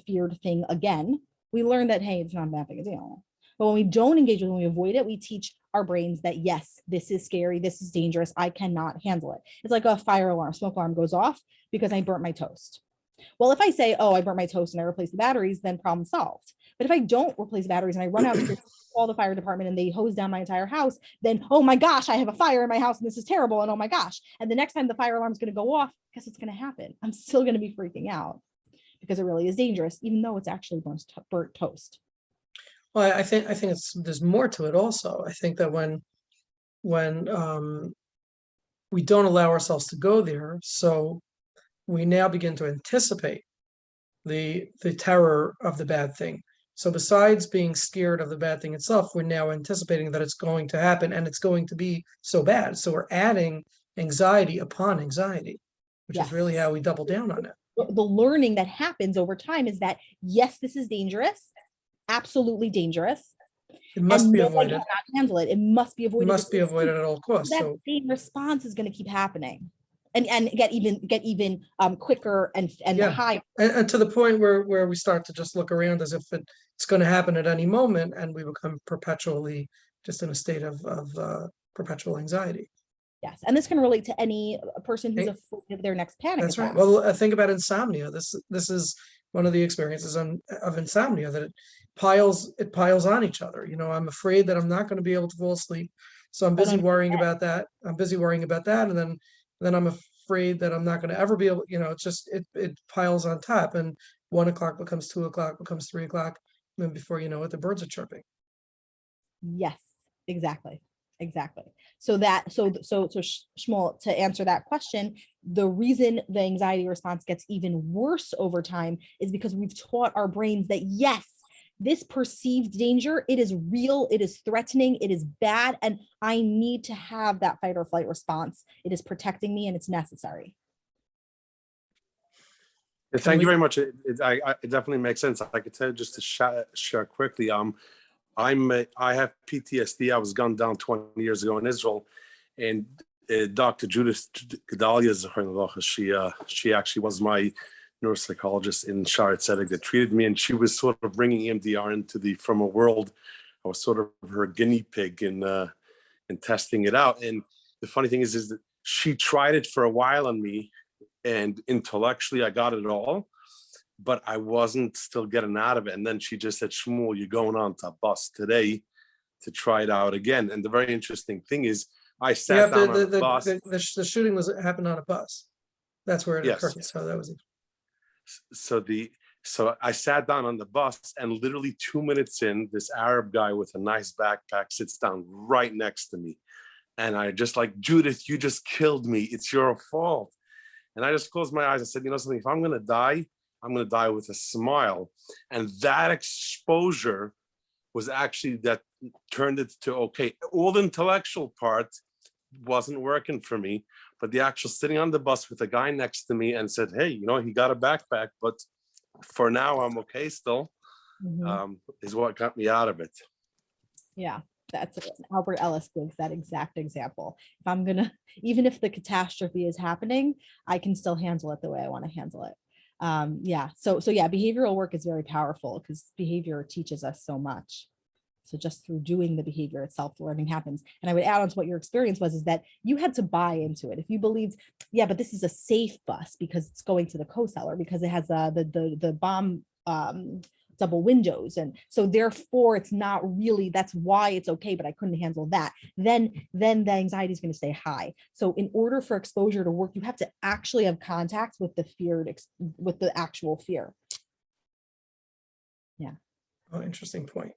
feared thing again, we learn that, hey, it's not that big a deal. But when we don't engage with it, when we avoid it, we teach our brains that, yes, this is scary, this is dangerous, I cannot handle it. It's like a fire alarm, smoke alarm goes off because I burnt my toast. Well, if I say, oh, I burnt my toast and I replace the batteries, then problem solved. But if I don't replace batteries and I run out to call the fire department and they hose down my entire house, then, oh my gosh, I have a fire in my house and this is terrible, and oh my gosh. And the next time the fire alarm is going to go off, guess what's going to happen? I'm still going to be freaking out because it really is dangerous, even though it's actually burnt toast. Well, I think there's more to it also. I think that when we don't allow ourselves to go there, so we now begin to anticipate the terror of the bad thing. So besides being scared of the bad thing itself, we're now anticipating that it's going to happen and it's going to be so bad. So we're adding anxiety upon anxiety, which is really how we double down on it. The learning that happens over time is that, yes, this is dangerous, absolutely dangerous. It must be avoided. Cannot handle it. It must be avoided. It must be avoided at all costs. That same response is going to keep happening, and get even quicker and higher. And to the point where we start to just look around as if it's going to happen at any moment, and we become perpetually just in a state of perpetual anxiety. Yes, and this can relate to any person who's Hey, afraid of their next panic That's right. attack. Well, think about insomnia. This is one of the experiences of insomnia, that it piles on each other. You know, I'm afraid that I'm not going to be able to fall asleep, so I'm busy worrying about that. I'm busy worrying about that, and then I'm afraid that I'm not going to ever be able. You know, it's just it piles on top, and 1 o'clock becomes 2 o'clock, becomes 3 o'clock, and then before you know it, the birds are chirping. Yes, exactly. Exactly. So Shmuel, to answer that question, the reason the anxiety response gets even worse over time is because we've taught our brains that yes, this perceived danger, it is real, it is threatening, it is bad, and I need to have that fight or flight response. It is protecting me and it's necessary. Thank you very much. It definitely makes sense. I could tell you, just to share quickly. I have PTSD. I was gunned down 20 years ago in Israel, and Dr. Judith Gedalia, she actually was my neuropsychologist in Shire Tzedek that treated me, and she was sort of bringing EMDR from a world. I was sort of her guinea pig in testing it out. And the funny thing is that she tried it for a while on me, and intellectually I got it all, but I wasn't still getting out of it. And then she just said, Shmuel, you're going on to a bus today to try it out again. And the very interesting thing is, I sat down on a bus. The shooting happened on a bus. That's where it occurred. Yes. So that was So I sat down on the bus, and literally 2 minutes in, this Arab guy with a nice backpack sits down right next to me. And I just like, Judith, you just killed me. It's your fault. And I just closed my eyes and said, you know something, if I'm going to die, I'm going to die with a smile. And that exposure was actually that turned it to, okay, all the intellectual part wasn't working for me, but the actual sitting on the bus with a guy next to me and said, hey, you know, he got a backpack, but for now I'm okay still, is what got me out of it. Yeah, that's it. Albert Ellis gives that exact example. If I'm gonna, even if the catastrophe is happening, I can still handle it the way I want to handle it. Yeah, so yeah, behavioral work is very powerful because behavior teaches us so much. So just through doing the behavior itself, learning happens. And I would add on to what your experience was, is that you had to buy into it. If you believed, yeah, but this is a safe bus because it's going to the co-seller, because it has the bomb double windows, and so therefore it's not really, that's why it's okay, but I couldn't handle that, then the anxiety is going to stay high. So in order for exposure to work, you have to actually have contact with the with the actual fear. Yeah. Oh, interesting point.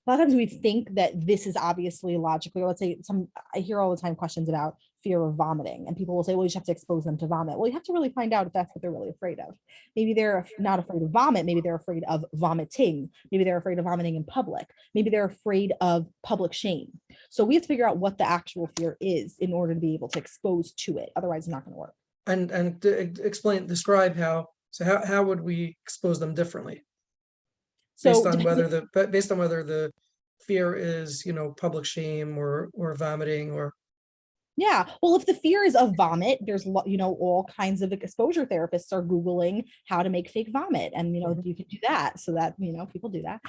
A lot of times we think that this is obviously logically, or let's say I hear all the time questions about fear of vomiting, and people will say, well, you just have to expose them to vomit. Well, you have to really find out if that's what they're really afraid of. Maybe they're not afraid of vomit. Maybe they're afraid of vomiting. Maybe they're afraid of vomiting in public. Maybe they're afraid of public shame. So we have to figure out what the actual fear is in order to be able to expose to it. Otherwise, it's not going to work. And describe how would we expose them differently? Based on whether the fear is, you know, public shame or vomiting or. Yeah, well, if the fear is of vomit, there's, you know, all kinds of exposure therapists are Googling how to make fake vomit, and, you know, you can do that, so that, you know, people do that.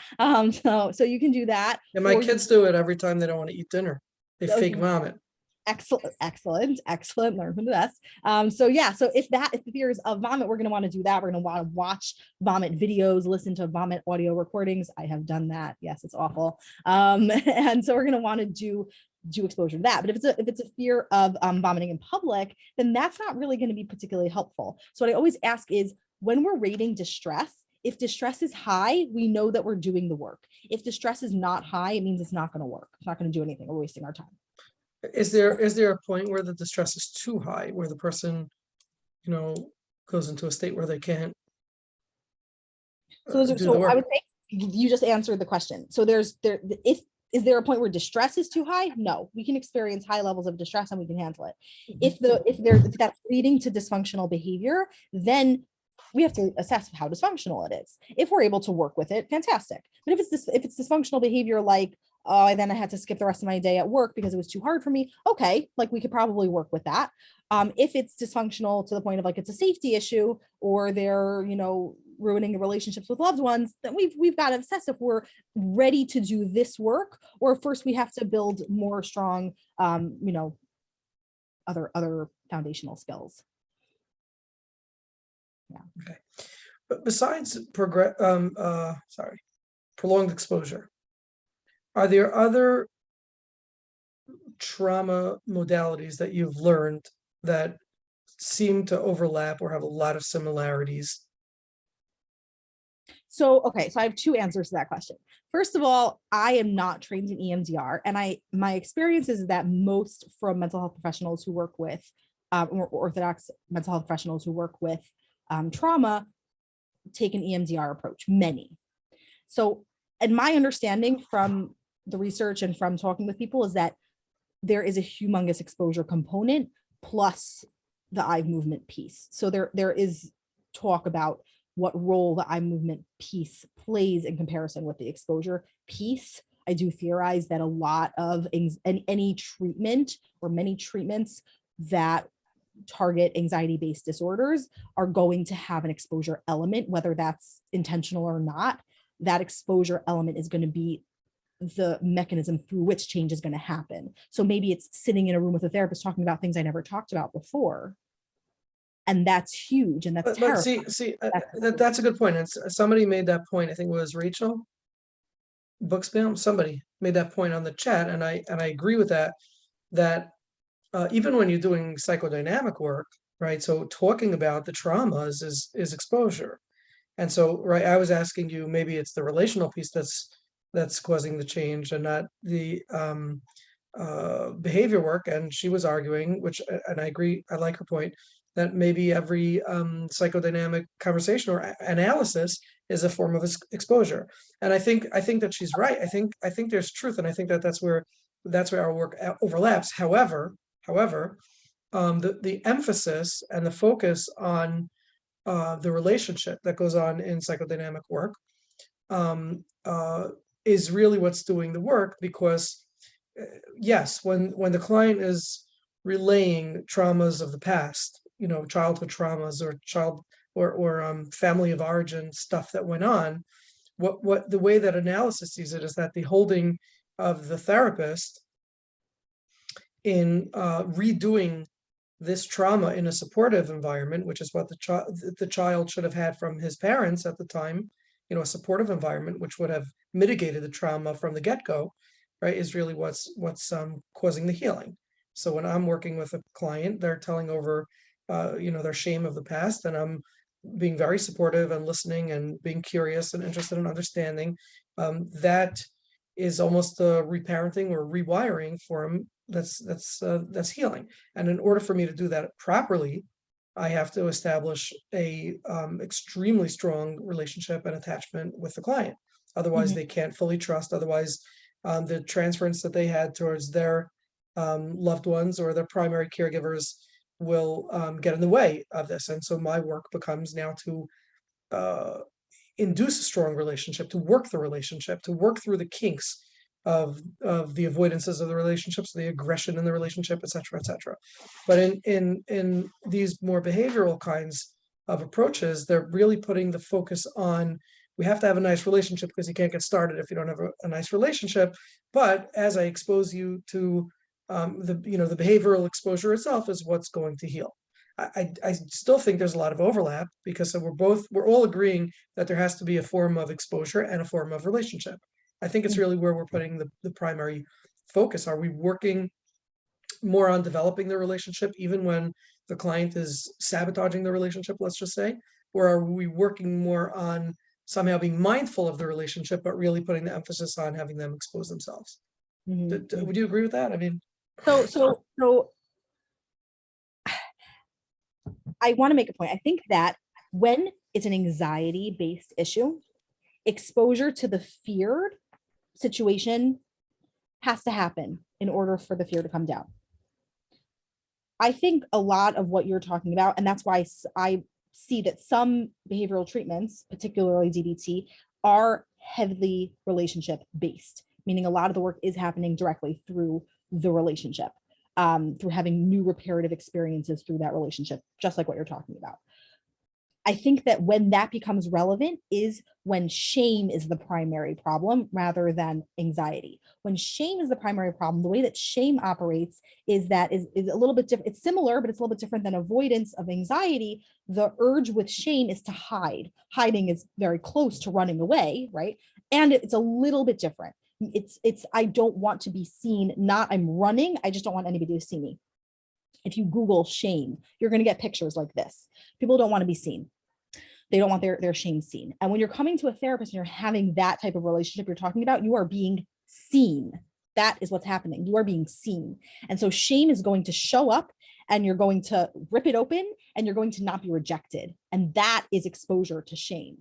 So you can do that. And my kids do it every time they don't want to eat dinner. They fake vomit. Excellent. Learn from the best. So yeah, so if the fear is of vomit, we're going to want to do that. We're going to want to watch vomit videos, listen to vomit audio recordings. I have done that. Yes, it's awful. And so we're going to want to do exposure to that. But if it's a fear of vomiting in public, then that's not really going to be particularly helpful. So what I always ask is, when we're rating distress, if distress is high, we know that we're doing the work. If distress is not high, it means it's not going to work. It's not going to do anything. We're wasting our time. Is there a point where the distress is too high, where the person, you know, goes into a state where they can't do the work? I would say you just answered the question. So is there a point where distress is too high? No, we can experience high levels of distress and we can handle it. If that's leading to dysfunctional behavior, then we have to assess how dysfunctional it is. If we're able to work with it, fantastic. But if it's dysfunctional behavior, like, oh, then I had to skip the rest of my day at work because it was too hard for me, okay, like we could probably work with that. If it's dysfunctional to the point of like it's a safety issue, or they're, you know, ruining the relationships with loved ones, then we've got to assess if we're ready to do this work, or first we have to build more strong, other foundational skills. Okay. But besides prolonged exposure, are there other trauma modalities that you've learned that seem to overlap or have a lot of similarities? So, okay, so I have two answers to that question. First of all, I am not trained in EMDR, and my experience is that most from mental health professionals who work with, or orthodox mental health professionals who work with trauma take an EMDR approach, many. So, and my understanding from the research and from talking with people is that there is a humongous exposure component plus the eye movement piece. So there is talk about what role the eye movement piece plays in comparison with the exposure piece. I do theorize that a lot of any treatment or many treatments that target anxiety-based disorders are going to have an exposure element, whether that's intentional or not. That exposure element is going to be the mechanism through which change is going to happen. So maybe it's sitting in a room with a therapist talking about things I never talked about before. And that's huge. And that's But terrifying. that's a good point. And somebody made that point. I think it was Rachel Buxbaum. Somebody made that point on the chat, and I agree with that. That even when you're doing psychodynamic work, right? So talking about the traumas is exposure. And so, right, I was asking you, maybe it's the relational piece that's causing the change and not the behavior work. And she was arguing, and I agree, I like her point, that maybe every psychodynamic conversation or analysis is a form of exposure. And I think that she's right. I think there's truth, and I think that that's where our work overlaps. However, the emphasis and the focus on the relationship that goes on in psychodynamic work is really what's doing the work, because yes, when the client is relaying traumas of the past, childhood traumas or family of origin stuff that went on, what the way that analysis sees it is that the holding of the therapist in redoing this trauma in a supportive environment, which is what the child should have had from his parents at the time, a supportive environment, which would have mitigated the trauma from the get-go, right, is really what's causing the healing. So when I'm working with a client, they're telling over, their shame of the past, and I'm being very supportive and listening and being curious and interested in understanding. That is almost a reparenting or rewiring for him. That's healing. And in order for me to do that properly, I have to establish a extremely strong relationship and attachment with the client. Otherwise, they can't fully trust. Otherwise, the transference that they had towards their loved ones or their primary caregivers will get in the way of this. And so my work becomes now to induce a strong relationship, to work the relationship, to work through the kinks of the avoidances of the relationships, the aggression in the relationship, et cetera. But in these more behavioral kinds of approaches, they're really putting the focus on, we have to have a nice relationship because you can't get started if you don't have a nice relationship. But as I expose you to the behavioral exposure itself is what's going to heal. I still think there's a lot of overlap, because we're all agreeing that there has to be a form of exposure and a form of relationship. I think it's really where we're putting the primary focus. Are we working more on developing the relationship even when the client is sabotaging the relationship, let's just say, or are we working more on somehow being mindful of the relationship, but really putting the emphasis on having them expose themselves? Would you agree with that? I mean, so I want to make a point. I think that when it's an anxiety-based issue, exposure to the feared situation has to happen in order for the fear to come down. I think a lot of what you're talking about, and that's why I see that some behavioral treatments, particularly DBT, are heavily relationship based, meaning a lot of the work is happening directly through the relationship, through having new reparative experiences through that relationship, just like what you're talking about. I think that when that becomes relevant is when shame is the primary problem rather than anxiety. When shame is the primary problem, the way that shame operates is that is a little bit different. It's similar, but it's a little bit different than avoidance of anxiety. The urge with shame is to hide. Hiding is very close to running away, right? And it's a little bit different. It's I don't want to be seen, not I'm running, I just don't want anybody to see me. If you Google shame, you're going to get pictures like this. People don't want to be seen. They don't want their shame seen. And when you're coming to a therapist and you're having that type of relationship you're talking about, you are being seen. That is what's happening. You are being seen. And so shame is going to show up and you're going to rip it open and you're going to not be rejected. And that is exposure to shame.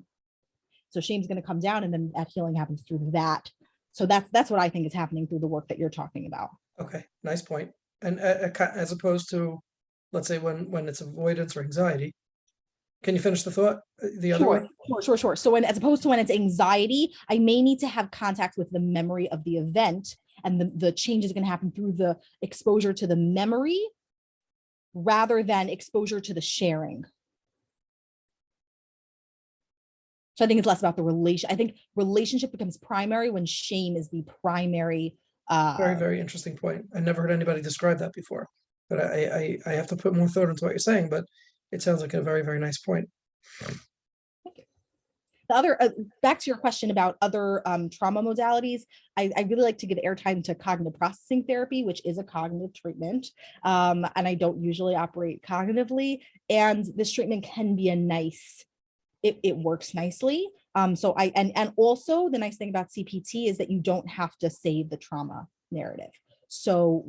So shame is going to come down and then that healing happens through that. So that's what I think is happening through the work that you're talking about. Okay, nice point. And as opposed to, let's say when it's avoidance or anxiety, can you finish the thought the other way? Sure. So as opposed to when it's anxiety, I may need to have contact with the memory of the event, and the change is going to happen through the exposure to the memory rather than exposure to the sharing. So I think it's less about the relation. I think relationship becomes primary when shame is the primary. Very, very interesting point. I never heard anybody describe that before, but I have to put more thought into what you're saying, but it sounds like a very, very nice point. Thank you. The other, back to your question about other trauma modalities, I really like to give airtime to cognitive processing therapy, which is a cognitive treatment. And I don't usually operate cognitively. And this treatment can be a nice, it works nicely. So and also the nice thing about CPT is that you don't have to save the trauma narrative. So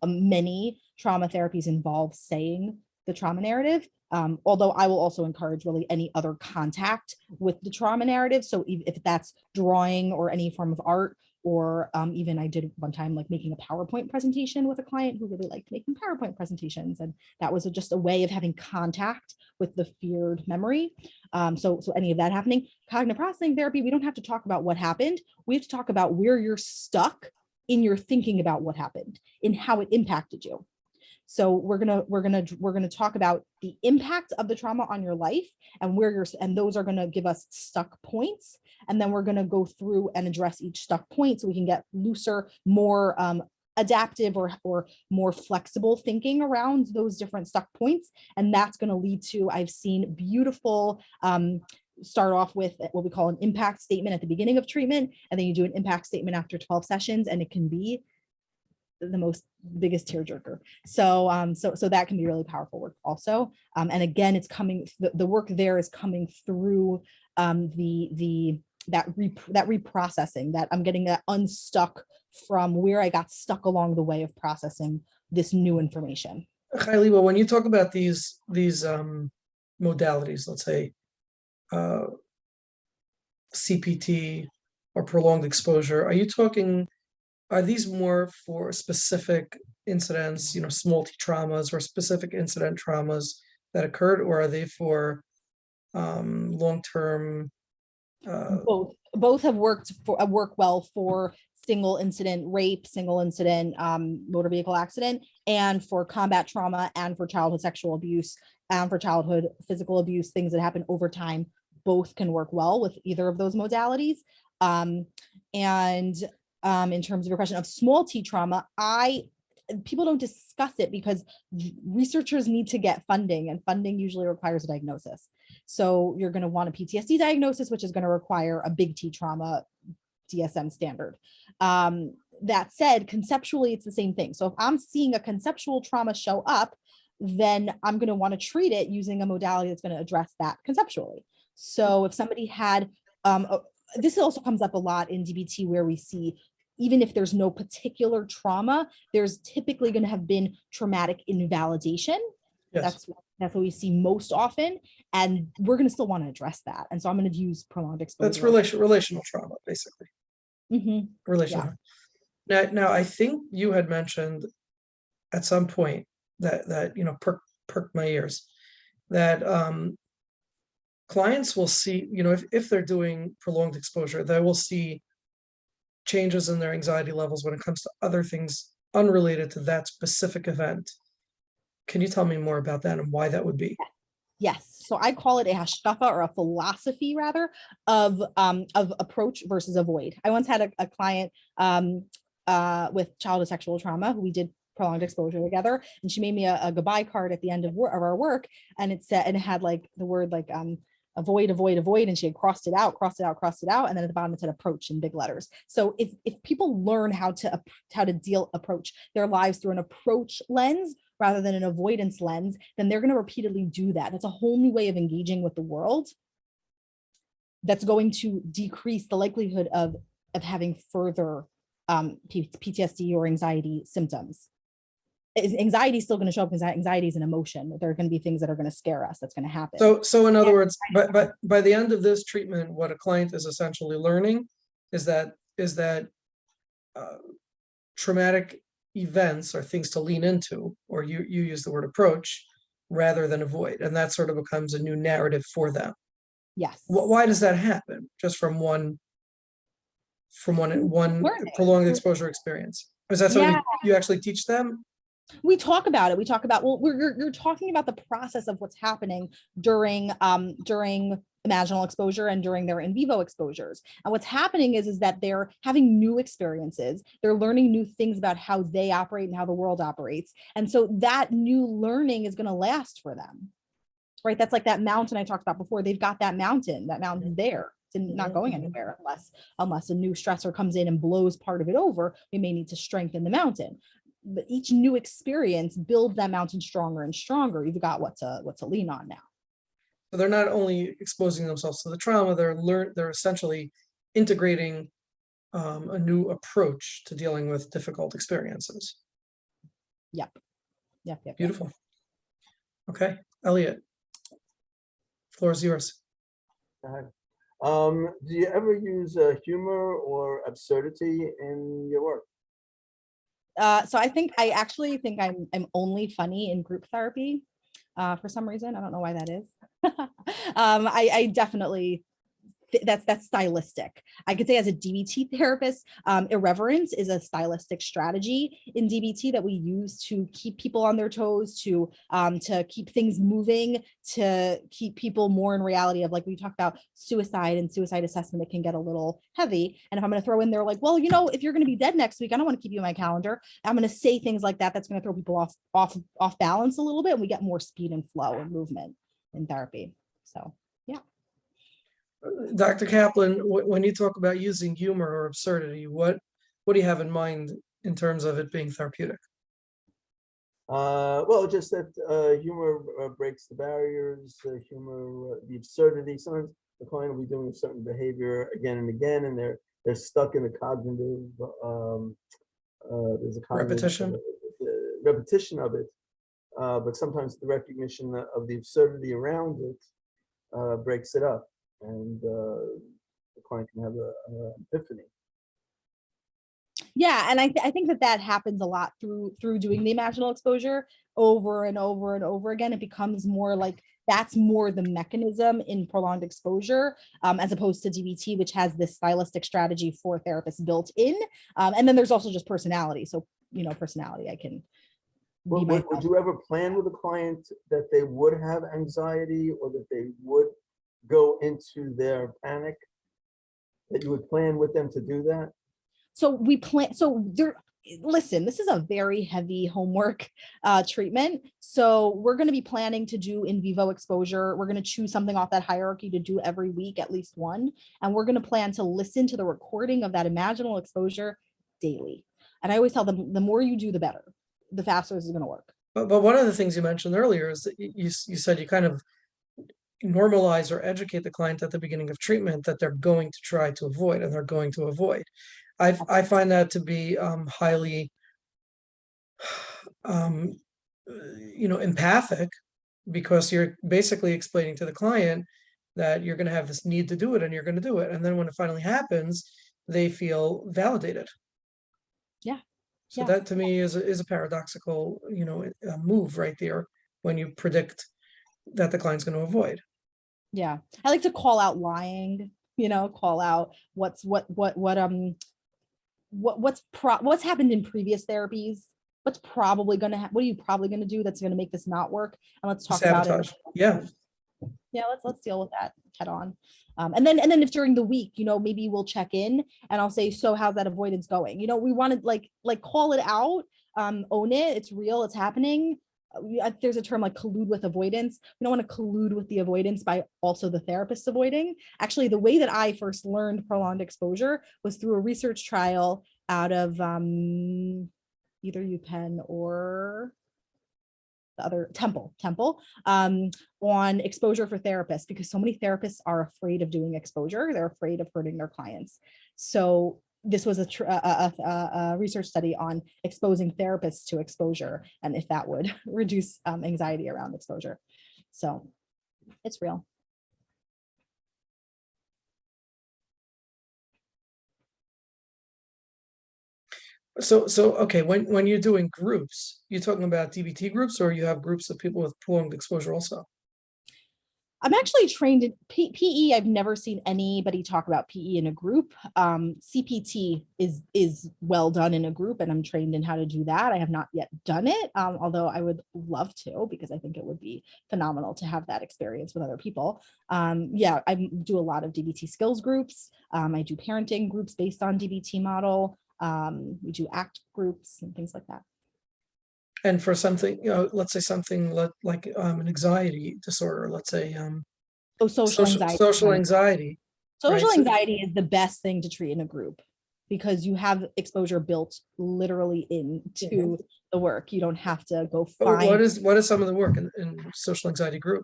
many trauma therapies involve saying the trauma narrative. Although I will also encourage really any other contact with the trauma narrative. So if that's drawing or any form of art, or even I did one time like making a PowerPoint presentation with a client who really liked making PowerPoint presentations. And that was just a way of having contact with the feared memory. So any of that happening. Cognitive processing therapy, we don't have to talk about what happened. We have to talk about where you're stuck in your thinking about what happened, in how it impacted you. So we're gonna talk about the impact of the trauma on your life and where you're, and those are gonna give us stuck points. And then we're gonna go through and address each stuck point so we can get looser, more adaptive or more flexible thinking around those different stuck points. And that's gonna lead to, I've seen beautiful, start off with what we call an impact statement at the beginning of treatment, and then you do an impact statement after 12 sessions, and it can be the biggest tearjerker. So that can be really powerful work also. And again, it's coming, the work there is coming through that reprocessing, that I'm getting that unstuck from where I got stuck along the way of processing this new information. Lieba, when you talk about these modalities, let's say CPT or prolonged exposure, are these more for specific incidents, small t traumas or specific incident traumas that occurred, or are they for long-term? Both have work well for single incident rape, single incident motor vehicle accident, and for combat trauma, and for childhood sexual abuse, and for childhood physical abuse, things that happen over time. Both can work well with either of those modalities. In terms of your question of small t trauma, people don't discuss it because researchers need to get funding, and funding usually requires a diagnosis. So you're going to want a PTSD diagnosis, which is going to require a big T trauma DSM standard. That said, conceptually, it's the same thing. So if I'm seeing a conceptual trauma show up, then I'm going to want to treat it using a modality that's going to address that conceptually. So if somebody had, this also comes up a lot in DBT, where we see, even if there's no particular trauma, there's typically going to have been traumatic invalidation. Yes. That's what we see most often, and we're going to still want to address that. And so I'm going to use prolonged exposure. That's relational trauma, basically. Mm-hmm. Relational. Yeah. Now, I think you had mentioned at some point that perked my ears, that clients will see, if they're doing prolonged exposure, they will see changes in their anxiety levels when it comes to other things unrelated to that specific event. Can you tell me more about that and why that would be? Yes. So I call it a hashkafa, or a philosophy rather, of approach versus avoid. I once had a client with childhood sexual trauma who we did prolonged exposure together, and she made me a goodbye card at the end of our work, and it said, and it had like the word like avoid, avoid, avoid, and she had crossed it out, crossed it out, crossed it out, and then at the bottom it said approach in big letters. So if people learn how to approach their lives through an approach lens rather than an avoidance lens, then they're going to repeatedly do that. That's a whole new way of engaging with the world that's going to decrease the likelihood of having further PTSD or anxiety symptoms. Anxiety is still going to show up because anxiety is an emotion. There are going to be things that are going to scare us. That's going to happen. So in other words, but by the end of this treatment, what a client is essentially learning is that traumatic events are things to lean into, or you use the word approach rather than avoid, and that sort of becomes a new narrative for them. Yes. Why does that happen? Just from one Learning. prolonged exposure experience? Is that something Yeah. you actually teach them? We talk about it. We talk about, well, you're talking about the process of what's happening during imaginal exposure and during their in vivo exposures. And what's happening is that they're having new experiences. They're learning new things about how they operate and how the world operates. And so that new learning is going to last for them, right? That's like that mountain I talked about before. They've got that mountain's there. It's not going anywhere unless a new stressor comes in and blows part of it over. We may need to strengthen the mountain. But each new experience builds that mountain stronger and stronger. You've got what to lean on now. So they're not only exposing themselves to the trauma, they're essentially integrating a new approach to dealing with difficult experiences. Yep. Beautiful. Okay, Elliot, floor is yours. Do you ever use humor or absurdity in your work? So I actually think I'm only funny in group therapy for some reason. I don't know why that is. I definitely, that's stylistic. I could say as a DBT therapist, irreverence is a stylistic strategy in DBT that we use to keep people on their toes, to keep things moving, to keep people more in reality of, like we talked about suicide and suicide assessment, it can get a little heavy. And if I'm going to throw in there like, well, if you're going to be dead next week, I don't want to keep you in my calendar. I'm going to say things like that. That's going to throw people off balance a little bit. And we get more speed and flow and movement in therapy. So, yeah. Dr. Kaplan, when you talk about using humor or absurdity, what do you have in mind in terms of it being therapeutic? Well, just that humor breaks the barriers, humor, the absurdity. Sometimes the client will be doing a certain behavior again and again, and they're stuck in a cognitive, there's a cognitive repetition of it. But sometimes the recognition of the absurdity around it breaks it up, and the client can have an epiphany. Yeah, and I think that happens a lot through doing the imaginal exposure over and over and over again. It becomes more like that's more the mechanism in prolonged exposure, as opposed to DBT, which has this stylistic strategy for therapists built in. And then there's also just personality. So, personality, I can. Would you ever plan with a client that they would have anxiety or that they would go into their panic? That you would plan with them to do that? So we plan, listen, this is a very heavy homework treatment. So we're going to be planning to do in vivo exposure. We're going to choose something off that hierarchy to do every week, at least one. And we're going to plan to listen to the recording of that imaginal exposure daily. And I always tell them, the more you do, the better, the faster this is going to work. But one of the things you mentioned earlier is that you said you kind of normalize or educate the client at the beginning of treatment that they're going to try to avoid, and they're going to avoid. I find that to be highly, empathic, because you're basically explaining to the client that you're going to have this need to do it and you're going to do it. And then when it finally happens, they feel validated. Yeah. So that to me is a paradoxical, move right there when you predict that the client's going to avoid. Yeah. I like to call out lying, call out what's happened in previous therapies. What are you probably going to do that's going to make this not work? And let's talk about it. Yeah. Yeah, let's deal with that head on. And then if during the week, maybe we'll check in and I'll say, so how's that avoidance going? We want to like call it out, own it. It's real. It's happening. There's a term like collude with avoidance. We don't want to collude with the avoidance by also the therapist avoiding. Actually, the way that I first learned prolonged exposure was through a research trial out of either UPenn or the other Temple, on exposure for therapists, because so many therapists are afraid of doing exposure. They're afraid of hurting their clients. So this was a research study on exposing therapists to exposure and if that would reduce anxiety around exposure. So it's real. So okay, when you're doing groups, you're talking about DBT groups, or you have groups of people with prolonged exposure also? I'm actually trained in PE. I've never seen anybody talk about PE in a group. CPT is well done in a group, and I'm trained in how to do that. I have not yet done it, although I would love to, because I think it would be phenomenal to have that experience with other people. Yeah, I do a lot of DBT skills groups. I do parenting groups based on DBT model. We do ACT groups and things like that. And for something, let's say something like an anxiety disorder, let's say social anxiety. Social anxiety. Social right? anxiety is the best thing to treat in a group because you have exposure built literally into the work. You don't have to go find. What is some of the work in social anxiety group?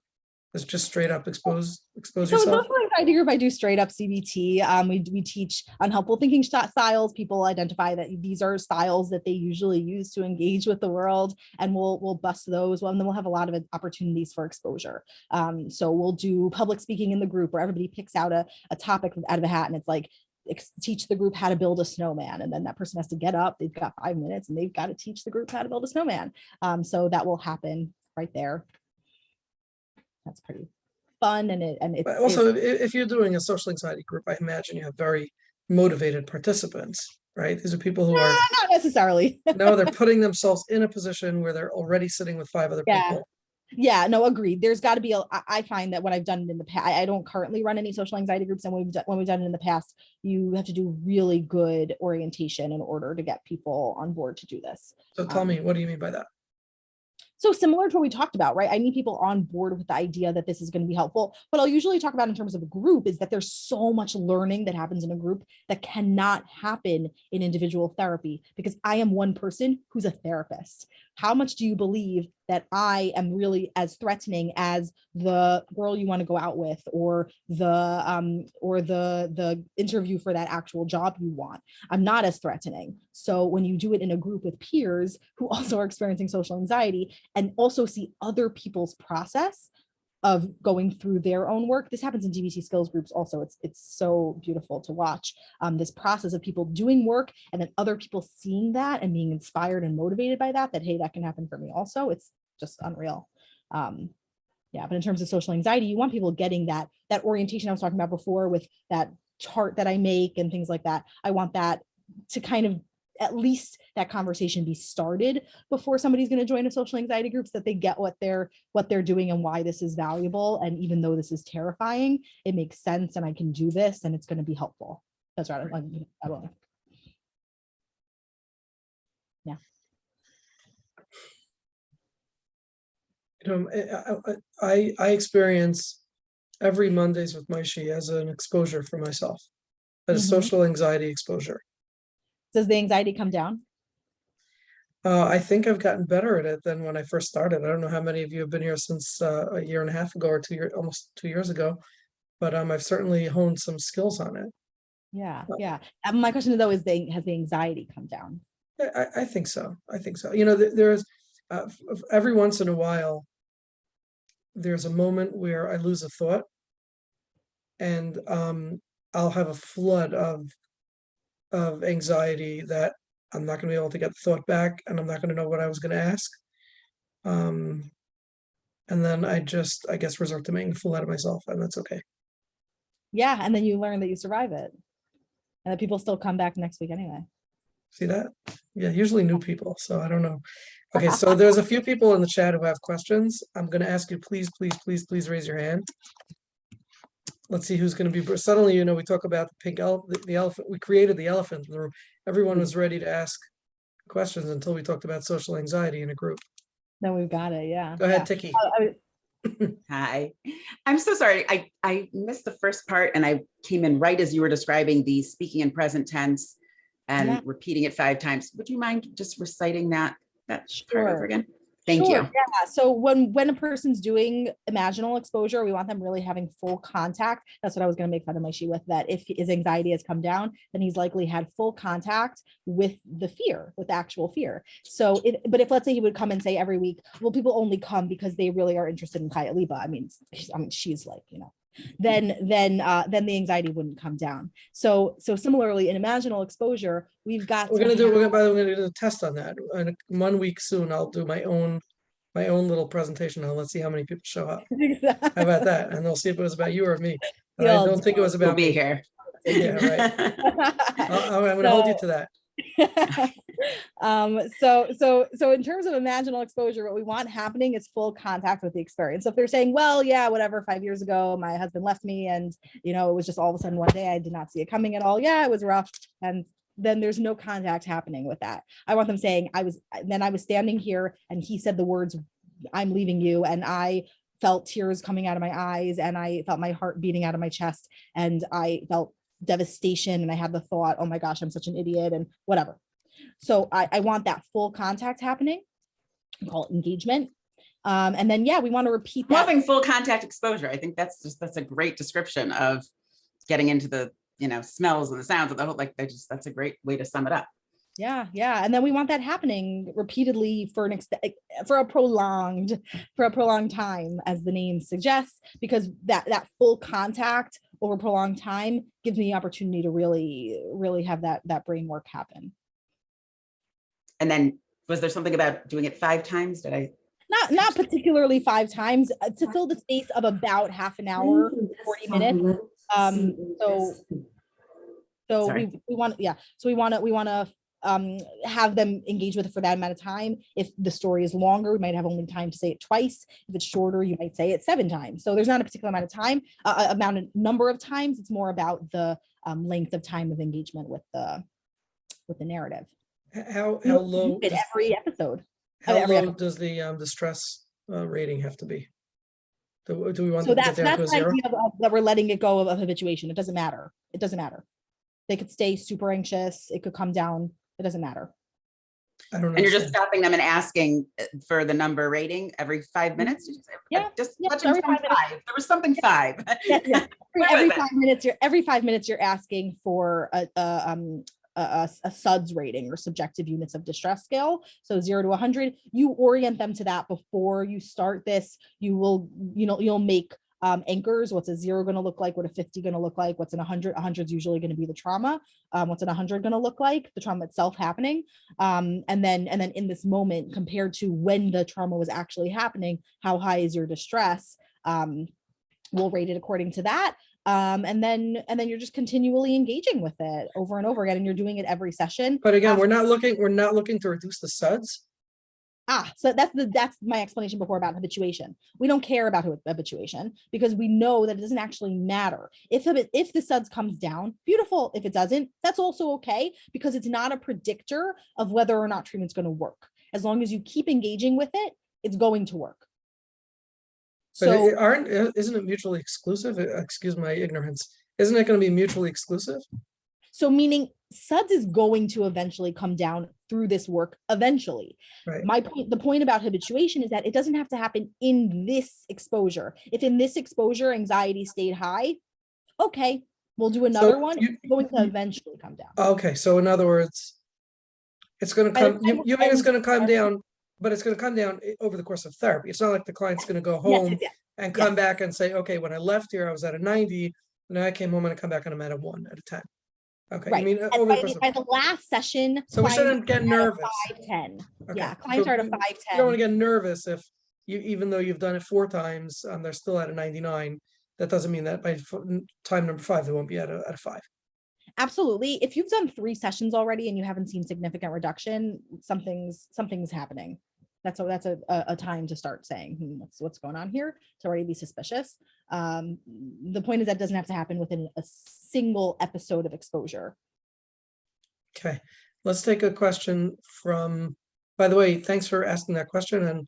It's just straight up expose So in yourself. social anxiety group, I do straight up CBT. We teach unhelpful thinking styles. People identify that these are styles that they usually use to engage with the world, and we'll bust those. Well, and then we'll have a lot of opportunities for exposure. So we'll do public speaking in the group where everybody picks out a topic out of a hat, and it's like teach the group how to build a snowman, and then that person has to get up. They've got 5 minutes, and they've got to teach the group how to build a snowman. So that will happen right there. That's pretty fun, and it's But also, if you're doing a social anxiety group, I imagine you have very motivated participants, right? These are people who are not necessarily. no, they're putting themselves in a position where they're already sitting with 5 other people. Yeah, no, agreed. There's got to be I find that when I've done it in the past, I don't currently run any social anxiety groups, and when we've done it in the past, you have to do really good orientation in order to get people on board to do this. So tell me, what do you mean by that? So similar to what we talked about, right? I need people on board with the idea that this is going to be helpful. What I'll usually talk about in terms of a group is that there's so much learning that happens in a group that cannot happen in individual therapy, because I am one person who's a therapist. How much do you believe that I am really as threatening as the girl you want to go out with, or the interview for that actual job you want? I'm not as threatening. So when you do it in a group with peers who also are experiencing social anxiety and also see other people's process of going through their own work. This happens in DBT skills groups also. It's so beautiful to watch this process of people doing work and then other people seeing that and being inspired and motivated by that, hey, that can happen for me also. It's just unreal. Yeah, but in terms of social anxiety, you want people getting that orientation I was talking about before with that chart that I make and things like that. I want that to kind of at least that conversation be started before somebody's going to join a social anxiety group, so that they get what they're doing and why this is valuable. And even though this is terrifying, it makes sense and I can do this and it's going to be helpful. That's right. Yeah. I experience every Mondays with Moshe as an exposure for myself, as a social anxiety exposure. Does the anxiety come down? I think I've gotten better at it than when I first started. I don't know how many of you have been here since a year and a half ago or almost 2 years ago, but I've certainly honed some skills on it. Yeah, yeah. My question though is, has the anxiety come down? I think so. I think so. There's every once in a while, there's a moment where I lose a thought, and I'll have a flood of anxiety that I'm not going to be able to get the thought back, and I'm not going to know what I was going to ask. And then I guess, resort to making a fool out of myself, and that's okay. Yeah, and then you learn that you survive it, and that people still come back next week anyway. See that? Yeah, usually new people, so I don't know. Okay, so there's a few people in the chat who have questions. I'm gonna ask you, please, please, please, please raise your hand. Let's see who's gonna be, suddenly, you know, we talk about the pink elephant, the elephant, we created the elephant in the room. Everyone was ready to ask questions until we talked about social anxiety in a group. No, we've got it. Yeah. Go ahead, Tiki. Hi, I'm so sorry. I missed the first part and I came in right as you were describing the speaking in present tense and Yeah. repeating it 5 times. Would you mind just reciting that part Sure. over again? Thank Sure, you. Yeah. So when a person's doing imaginal exposure, we want them really having full contact. That's what I was going to make fun of Moshe with, that if his anxiety has come down, then he's likely had full contact with the fear, with actual fear. So, but if let's say he would come and say every week, well, people only come because they really are interested in Chaya Lieba. I mean, she's like, you know, then the anxiety wouldn't come down. So similarly in imaginal exposure, we've got We're gonna do, by the way, we're gonna do a test on that. In 1 week soon, I'll do my own little presentation and let's see how many people show up. How about that? And they'll see if it was about you or me. And I don't think it was We'll about be me. here. Yeah, right. I'm gonna hold you to that. So in terms of imaginal exposure, what we want happening is full contact with the experience. So if they're saying, well, yeah, whatever, 5 years ago, my husband left me and, you know, it was just all of a sudden one day, I did not see it coming at all. Yeah, it was rough. And then there's no contact happening with that. I want them saying, I was standing here and he said the words, I'm leaving you. And I felt tears coming out of my eyes and I felt my heart beating out of my chest and I felt devastation and I had the thought, oh my gosh, I'm such an idiot and whatever. So I want that full contact happening. We call it engagement. And then, yeah, we want to repeat that. Loving full contact exposure. I think that's a great description of getting into the, you know, smells and the sounds of the whole, like that's a great way to sum it up. Yeah. And then we want that happening repeatedly for a prolonged time, as the name suggests, because that full contact over prolonged time gives me the opportunity to really have that brain work happen. And then was there something about doing it 5 times? Did I? Not particularly 5 times, to fill the space of about half an hour, 40 minutes. So we want to have them engage with it for that amount of time. If the story is longer, we might have only time to say it twice. If it's shorter, you might say it 7 times. So there's not a particular amount of time, number of times. It's more about the length of time of engagement with the narrative. How low? Every episode. How low does the stress rating have to be? Do we want so to get down to a 0? That we're letting it go of habituation. It doesn't matter. They could stay super anxious. It could come down. It doesn't matter. I don't know. And you're just stopping them and asking for the number rating every 5 minutes? Did you say? Yeah. Every 5 minutes. There was something 5. Yes. Every 5 minutes, you're asking for a SUDS rating, or subjective units of distress scale. So 0 to 100. You orient them to that before you start this. You'll make anchors. What's a 0 going to look like? What a 50 going to look like? What's an 100? 100 is usually going to be the trauma. What's an 100 going to look like? The trauma itself happening. And then in this moment, compared to when the trauma was actually happening, how high is your distress? We'll rate it according to that. And then you're just continually engaging with it over and over again, and you're doing it every session. But again, we're not looking to reduce the SUDS. So that's my explanation before about habituation. We don't care about habituation because we know that it doesn't actually matter. If the SUDS comes down, beautiful. If it doesn't, that's also okay, because it's not a predictor of whether or not treatment's going to work. As long as you keep engaging with it, it's going to work. But isn't it mutually exclusive? Excuse my ignorance. Isn't it going to be mutually exclusive? So meaning SUDS is going to eventually come down through this work eventually. Right. The point about habituation is that it doesn't have to happen in this exposure. If in this exposure anxiety stayed high, okay, we'll do another one. It's going to eventually come down. Okay, so in other words, it's going to come. You mean it's going to come down? But it's going to come down over the course of therapy. It's not like the client's going to go home and come back and say, okay, when I left here, I was at a 90. Now I came home and I come back and I'm at a 1 out of 10. Okay. Right. I mean, over the course of the last session. So we shouldn't get nervous. 5-10. Okay. Yeah. Clients are at a 5-10. You don't want to get nervous if even though you've done it 4 times, they're still at a 99. That doesn't mean that by time number 5, they won't be at a 5. Absolutely. If you've done 3 sessions already and you haven't seen significant reduction, something's happening. That's a time to start saying, what's going on here, to already be suspicious. The point is that doesn't have to happen within a single episode of exposure. Okay, let's take a question from, by the way, thanks for asking that question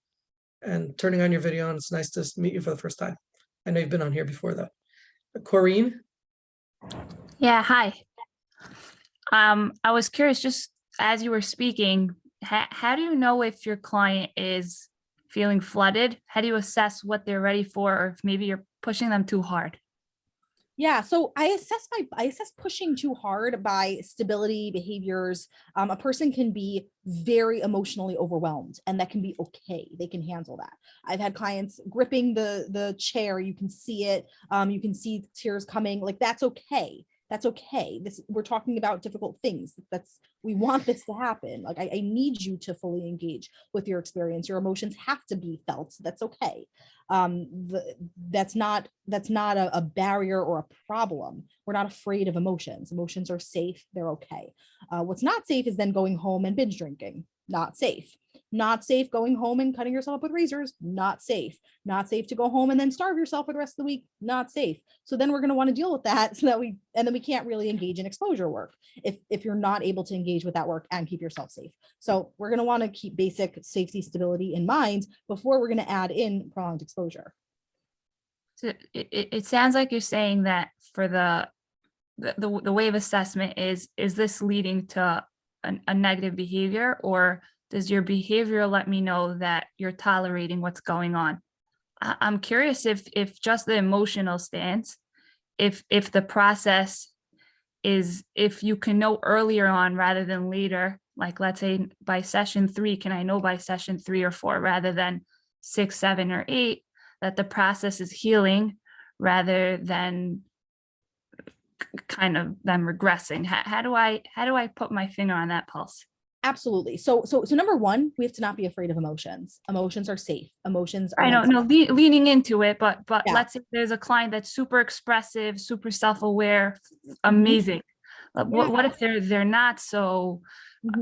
and turning on your video, and it's nice to meet you for the first time. I know you've been on here before though. Corrine? Yeah, hi. I was curious, just as you were speaking, how do you know if your client is feeling flooded? How do you assess what they're ready for, or if maybe you're pushing them too hard? Yeah, so I assess pushing too hard by stability behaviors. A person can be very emotionally overwhelmed, and that can be okay. They can handle that. I've had clients gripping the chair. You can see it. You can see tears coming. Like, that's okay. That's okay. We're talking about difficult things. We want this to happen. Like, I need you to fully engage with your experience. Your emotions have to be felt. That's okay. That's not a barrier or a problem. We're not afraid of emotions. Emotions are safe. They're okay. What's not safe is then going home and binge drinking. Not safe. Not safe going home and cutting yourself up with razors. Not safe. Not safe to go home and then starve yourself for the rest of the week. Not safe. So then we're going to want to deal with that, so that we can't really engage in exposure work if you're not able to engage with that work and keep yourself safe. So we're going to want to keep basic safety, stability in mind before we're going to add in prolonged exposure. So it sounds like you're saying that for the wave assessment is this leading to a negative behavior, or does your behavior let me know that you're tolerating what's going on? I'm curious if just the emotional stance, if the process is, if you can know earlier on rather than later, like let's say by session 3, can I know by session 3 or 4 rather than 6, 7, or 8, that the process is healing rather than kind of them regressing? How do I put my finger on that pulse? Absolutely. So number one, we have to not be afraid of emotions. Emotions are safe. Emotions are I don't know, leaning into it, but Yeah. let's say there's a client that's super expressive, super self-aware, amazing. What if they're not so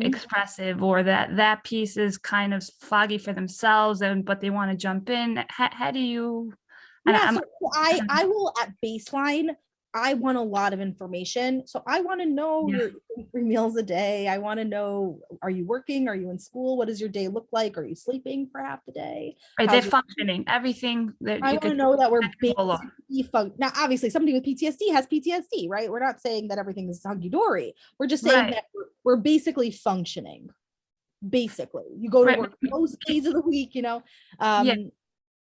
expressive, or that piece is kind of foggy for themselves, but they want to jump in? How do you? So I will, at baseline, I want a lot of information. So I want to know your 3 meals a day. I want to know, are you working? Are you in school? What does your day look like? Are you sleeping for half the day? Are they functioning? Everything that I want to know that we're control of. basically now, obviously, somebody with PTSD has PTSD, right? We're not saying that everything is hunky-dory. We're just saying that we're basically functioning. Basically, you go to work most days of the week,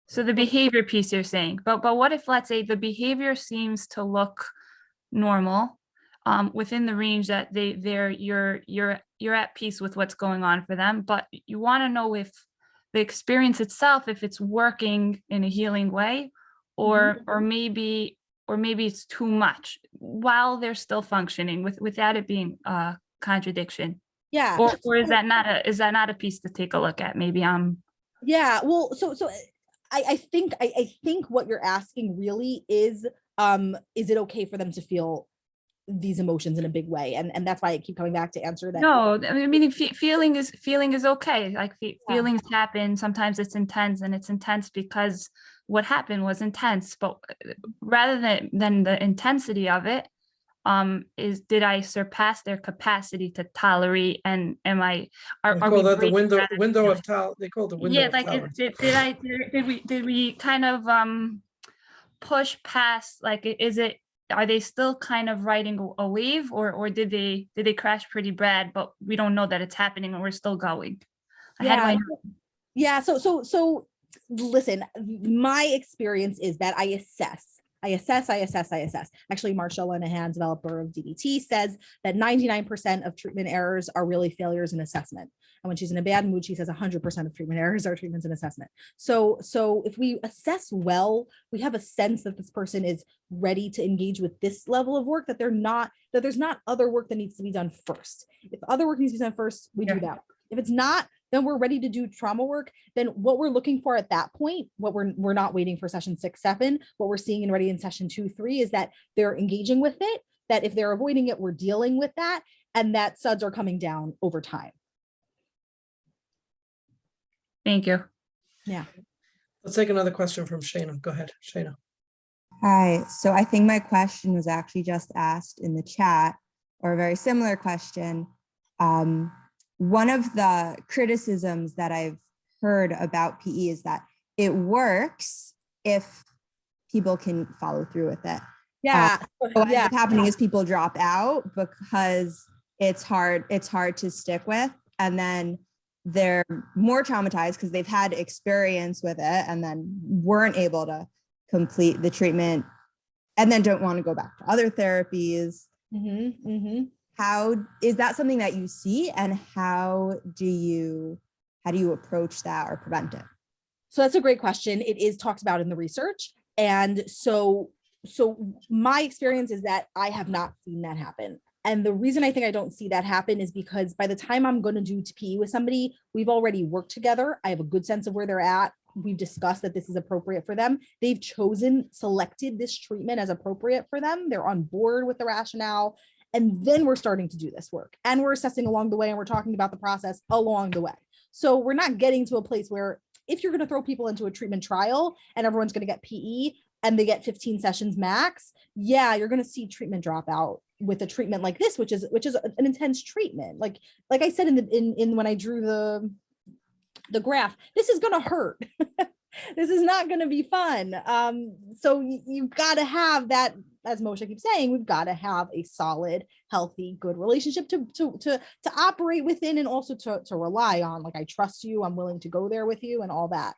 So the behavior piece you're saying, but what if, let's say, the behavior seems to look normal, within the range that you're at peace with what's going on for them, but you want to know if the experience itself, if it's working in a healing way, or maybe it's too much while they're still functioning without it being a contradiction. Yeah. Or is that not a piece to take a look at? Maybe Yeah. Well, so I think what you're asking really is it okay for them to feel these emotions in a big way? And that's why I keep coming back to answer that. No, I mean, feeling is okay. Like feelings happen. Sometimes it's intense, and it's intense because what happened was intense. But rather than the intensity of it, did I surpass their capacity to tolerate? And are They we call that the breaking window of tolerance. They call it the window Yeah, of like tolerance. did we kind of push past, like, are they still kind of riding a wave, or did they crash pretty bad, but we don't know that it's happening and we're still going? Yeah. So listen, my experience is that I assess. Actually, Marcia Lenahan, developer of DBT, says that 99% of treatment errors are really failures in assessment. And when she's in a bad mood, she says 100% of treatment errors are treatments in assessment. So if we assess well, we have a sense that this person is ready to engage with this level of work, that there's not other work that needs to be done first. If other work needs to be done first, we do that. If it's not, then we're ready to do trauma work. Then what we're looking for at that point, what we're not waiting for session 6, 7, what we're seeing already in session 2, 3 is that they're engaging with it. that if they're avoiding it, we're dealing with that, and that SUDs are coming down over time. Thank you. Yeah. Let's take another question from Shayna. Go ahead, Shayna. Hi, so I think my question was actually just asked in the chat, or a very similar question. One of the criticisms that I've heard about PE is that it works if people can follow through with it. Yeah. What ends up happening is people drop out because it's hard to stick with, and then they're more traumatized because they've had experience with it and then weren't able to complete the treatment and then don't want to go back to other therapies. How is that something that you see, and how do you approach that or prevent it? So that's a great question. It is talked about in the research. And so my experience is that I have not seen that happen. And the reason I think I don't see that happen is because by the time I'm going to do PE with somebody, we've already worked together. I have a good sense of where they're at. We've discussed that this is appropriate for them. They've selected this treatment as appropriate for them. They're on board with the rationale. And then we're starting to do this work, and we're assessing along the way, and we're talking about the process along the way. So we're not getting to a place where if you're going to throw people into a treatment trial and everyone's going to get PE and they get 15 sessions max, yeah, you're going to see treatment drop out with a treatment like this, which is an intense treatment. Like I said in when I drew the graph, this is going to hurt. This is not going to be fun. So you've got to have that, as Moshe keeps saying, we've got to have a solid, healthy, good relationship to operate within, and also to rely on. Like, I trust you, I'm willing to go there with you, and all that.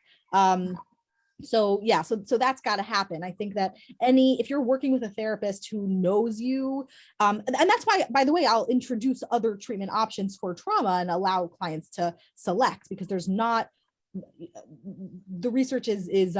So yeah, so that's got to happen. I think that if you're working with a therapist who knows you, and that's why, by the way, I'll introduce other treatment options for trauma and allow clients to select, because the research is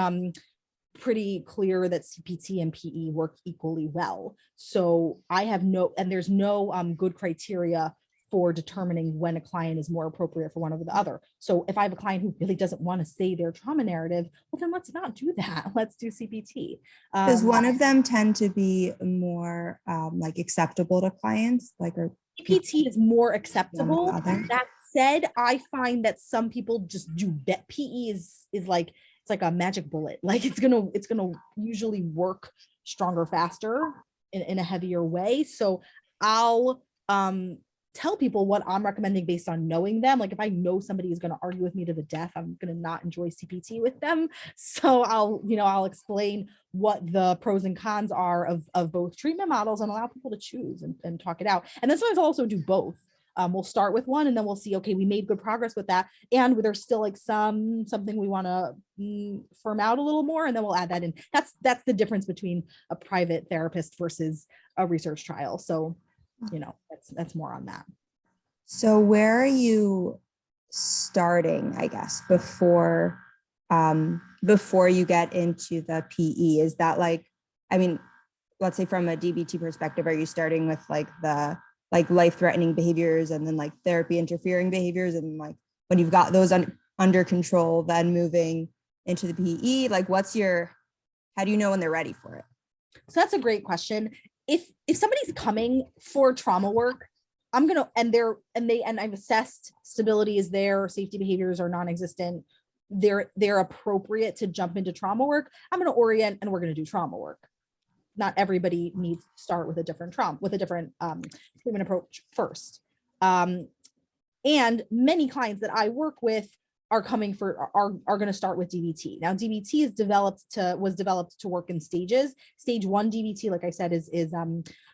pretty clear that CPT and PE work equally well. So there's no good criteria for determining when a client is more appropriate for one over the other. So if I have a client who really doesn't want to say their trauma narrative, well, then let's not do that. Let's do CPT. Does one of them tend to be more like acceptable to clients? CPT is more acceptable. Other? That said, I find that some people just do bet. PE is like, it's like a magic bullet. Like it's gonna usually work stronger, faster, in a heavier way. So I'll tell people what I'm recommending based on knowing them. Like if I know somebody is going to argue with me to the death, I'm going to not enjoy CPT with them. So I'll explain what the pros and cons are of both treatment models and allow people to choose and talk it out. And then sometimes I'll also do both. We'll start with one and then we'll see, okay, we made good progress with that. And there's still like something we want to firm out a little more. And then we'll add that in. That's the difference between a private therapist versus a research trial. So that's more on that. So where are you starting, I guess, before you get into the PE? Is that let's say from a DBT perspective, are you starting with the life-threatening behaviors and then therapy interfering behaviors, and when you've got those under control, then moving into the PE? How do you know when they're ready for it? So that's a great question. If somebody's coming for trauma work, I've assessed stability is there, safety behaviors are non-existent, they're appropriate to jump into trauma work, I'm going to orient and we're going to do trauma work. Not everybody needs to start with a different treatment approach first. And many clients that I work with are going to start with DBT. Now, DBT was developed to work in stages. Stage 1 DBT, like I said, is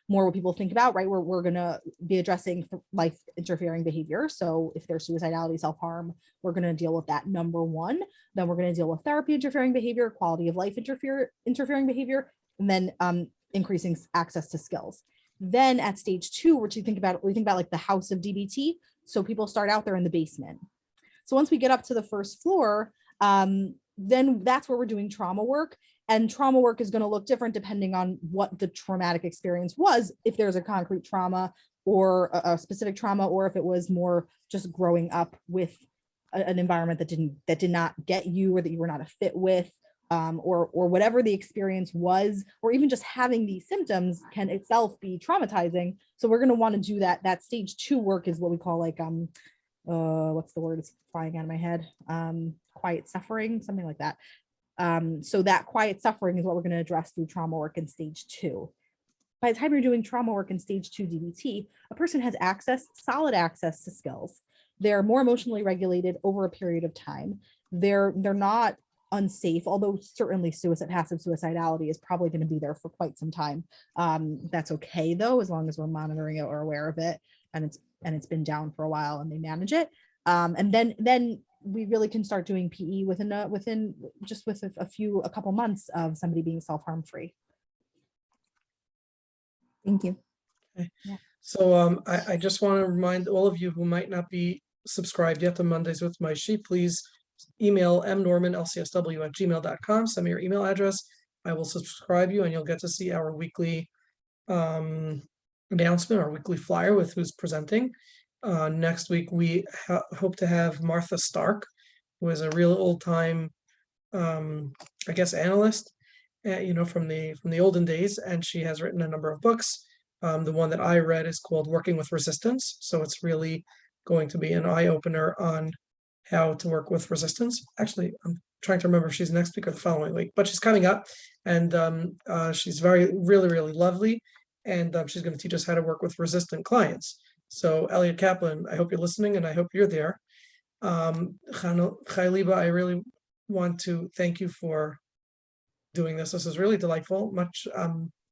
more what people think about, right? We're going to be addressing life interfering behavior. So if there's suicidality, self-harm, we're going to deal with that, number one. Then we're going to deal with therapy interfering behavior, quality of life interfering behavior, and then increasing access to skills. Then at stage 2, we think about the house of DBT. So people start out there in the basement. So once we get up to the first floor, then that's where we're doing trauma work. And trauma work is going to look different depending on what the traumatic experience was, if there's a concrete trauma or a specific trauma, or if it was more just growing up with an environment that did not get you, or that you were not a fit with, or whatever the experience was, or even just having these symptoms can itself be traumatizing. So we're going to want to do that stage 2 work is what we call like, what's the word? It's flying out of my head. Quiet suffering, something like that. So that quiet suffering is what we're going to address through trauma work in stage 2. By the time you're doing trauma work in stage 2 DBT, a person has solid access to skills. They're more emotionally regulated over a period of time. They're not unsafe, although certainly passive suicidality is probably going to be there for quite some time. That's okay though, as long as we're monitoring it or aware of it, and it's been down for a while and they manage it. And then we really can start doing PE within a couple months of somebody being self-harm free. Thank you. So I just want to remind all of you who might not be subscribed yet to Mondays with Moshe, please email mnorman@lcsw@gmail.com. Send me your email address. I will subscribe you and you'll get to see our weekly announcement, our weekly flyer with who's presenting. Next week, we hope to have Martha Stark, who is a real old-time, I guess, analyst, from the olden days, and she has written a number of books. The one that I read is called Working with Resistance. So it's really going to be an eye-opener on how to work with resistance. Actually, I'm trying to remember if she's next week or the following week, but she's coming up, and she's really lovely, and she's going to teach us how to work with resistant clients. So Elliot Kaplan, I hope you're listening, and I hope you're there. Chaya, Lieba, I really want to thank you for doing this. This is really delightful, much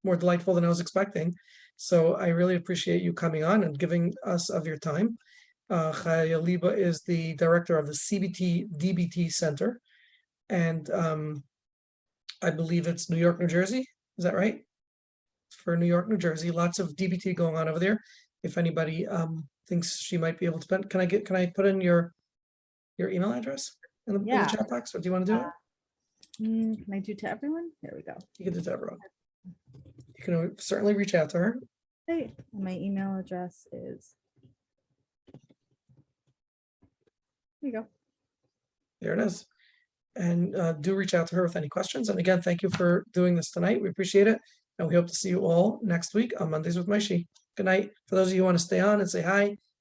more delightful than I was expecting. So I really appreciate you coming on and giving us of your time. Chaya, Lieba is the director of the CBT DBT Center, and I believe it's New York, New Jersey. Is that right? For New York, New Jersey, lots of DBT going on over there. If anybody thinks she might be able to spend, can I put in your email address in the chat box, or do you want to do it? Can I do to everyone? There we go. You can do it to everyone. You can certainly reach out to her. Hey, my email address is. There you go. There it is. And do reach out to her with any questions. And again, thank you for doing this tonight. We appreciate it. And we hope to see you all next week on Mondays with Moshe. Good night. For those of you who want to stay on and say hi,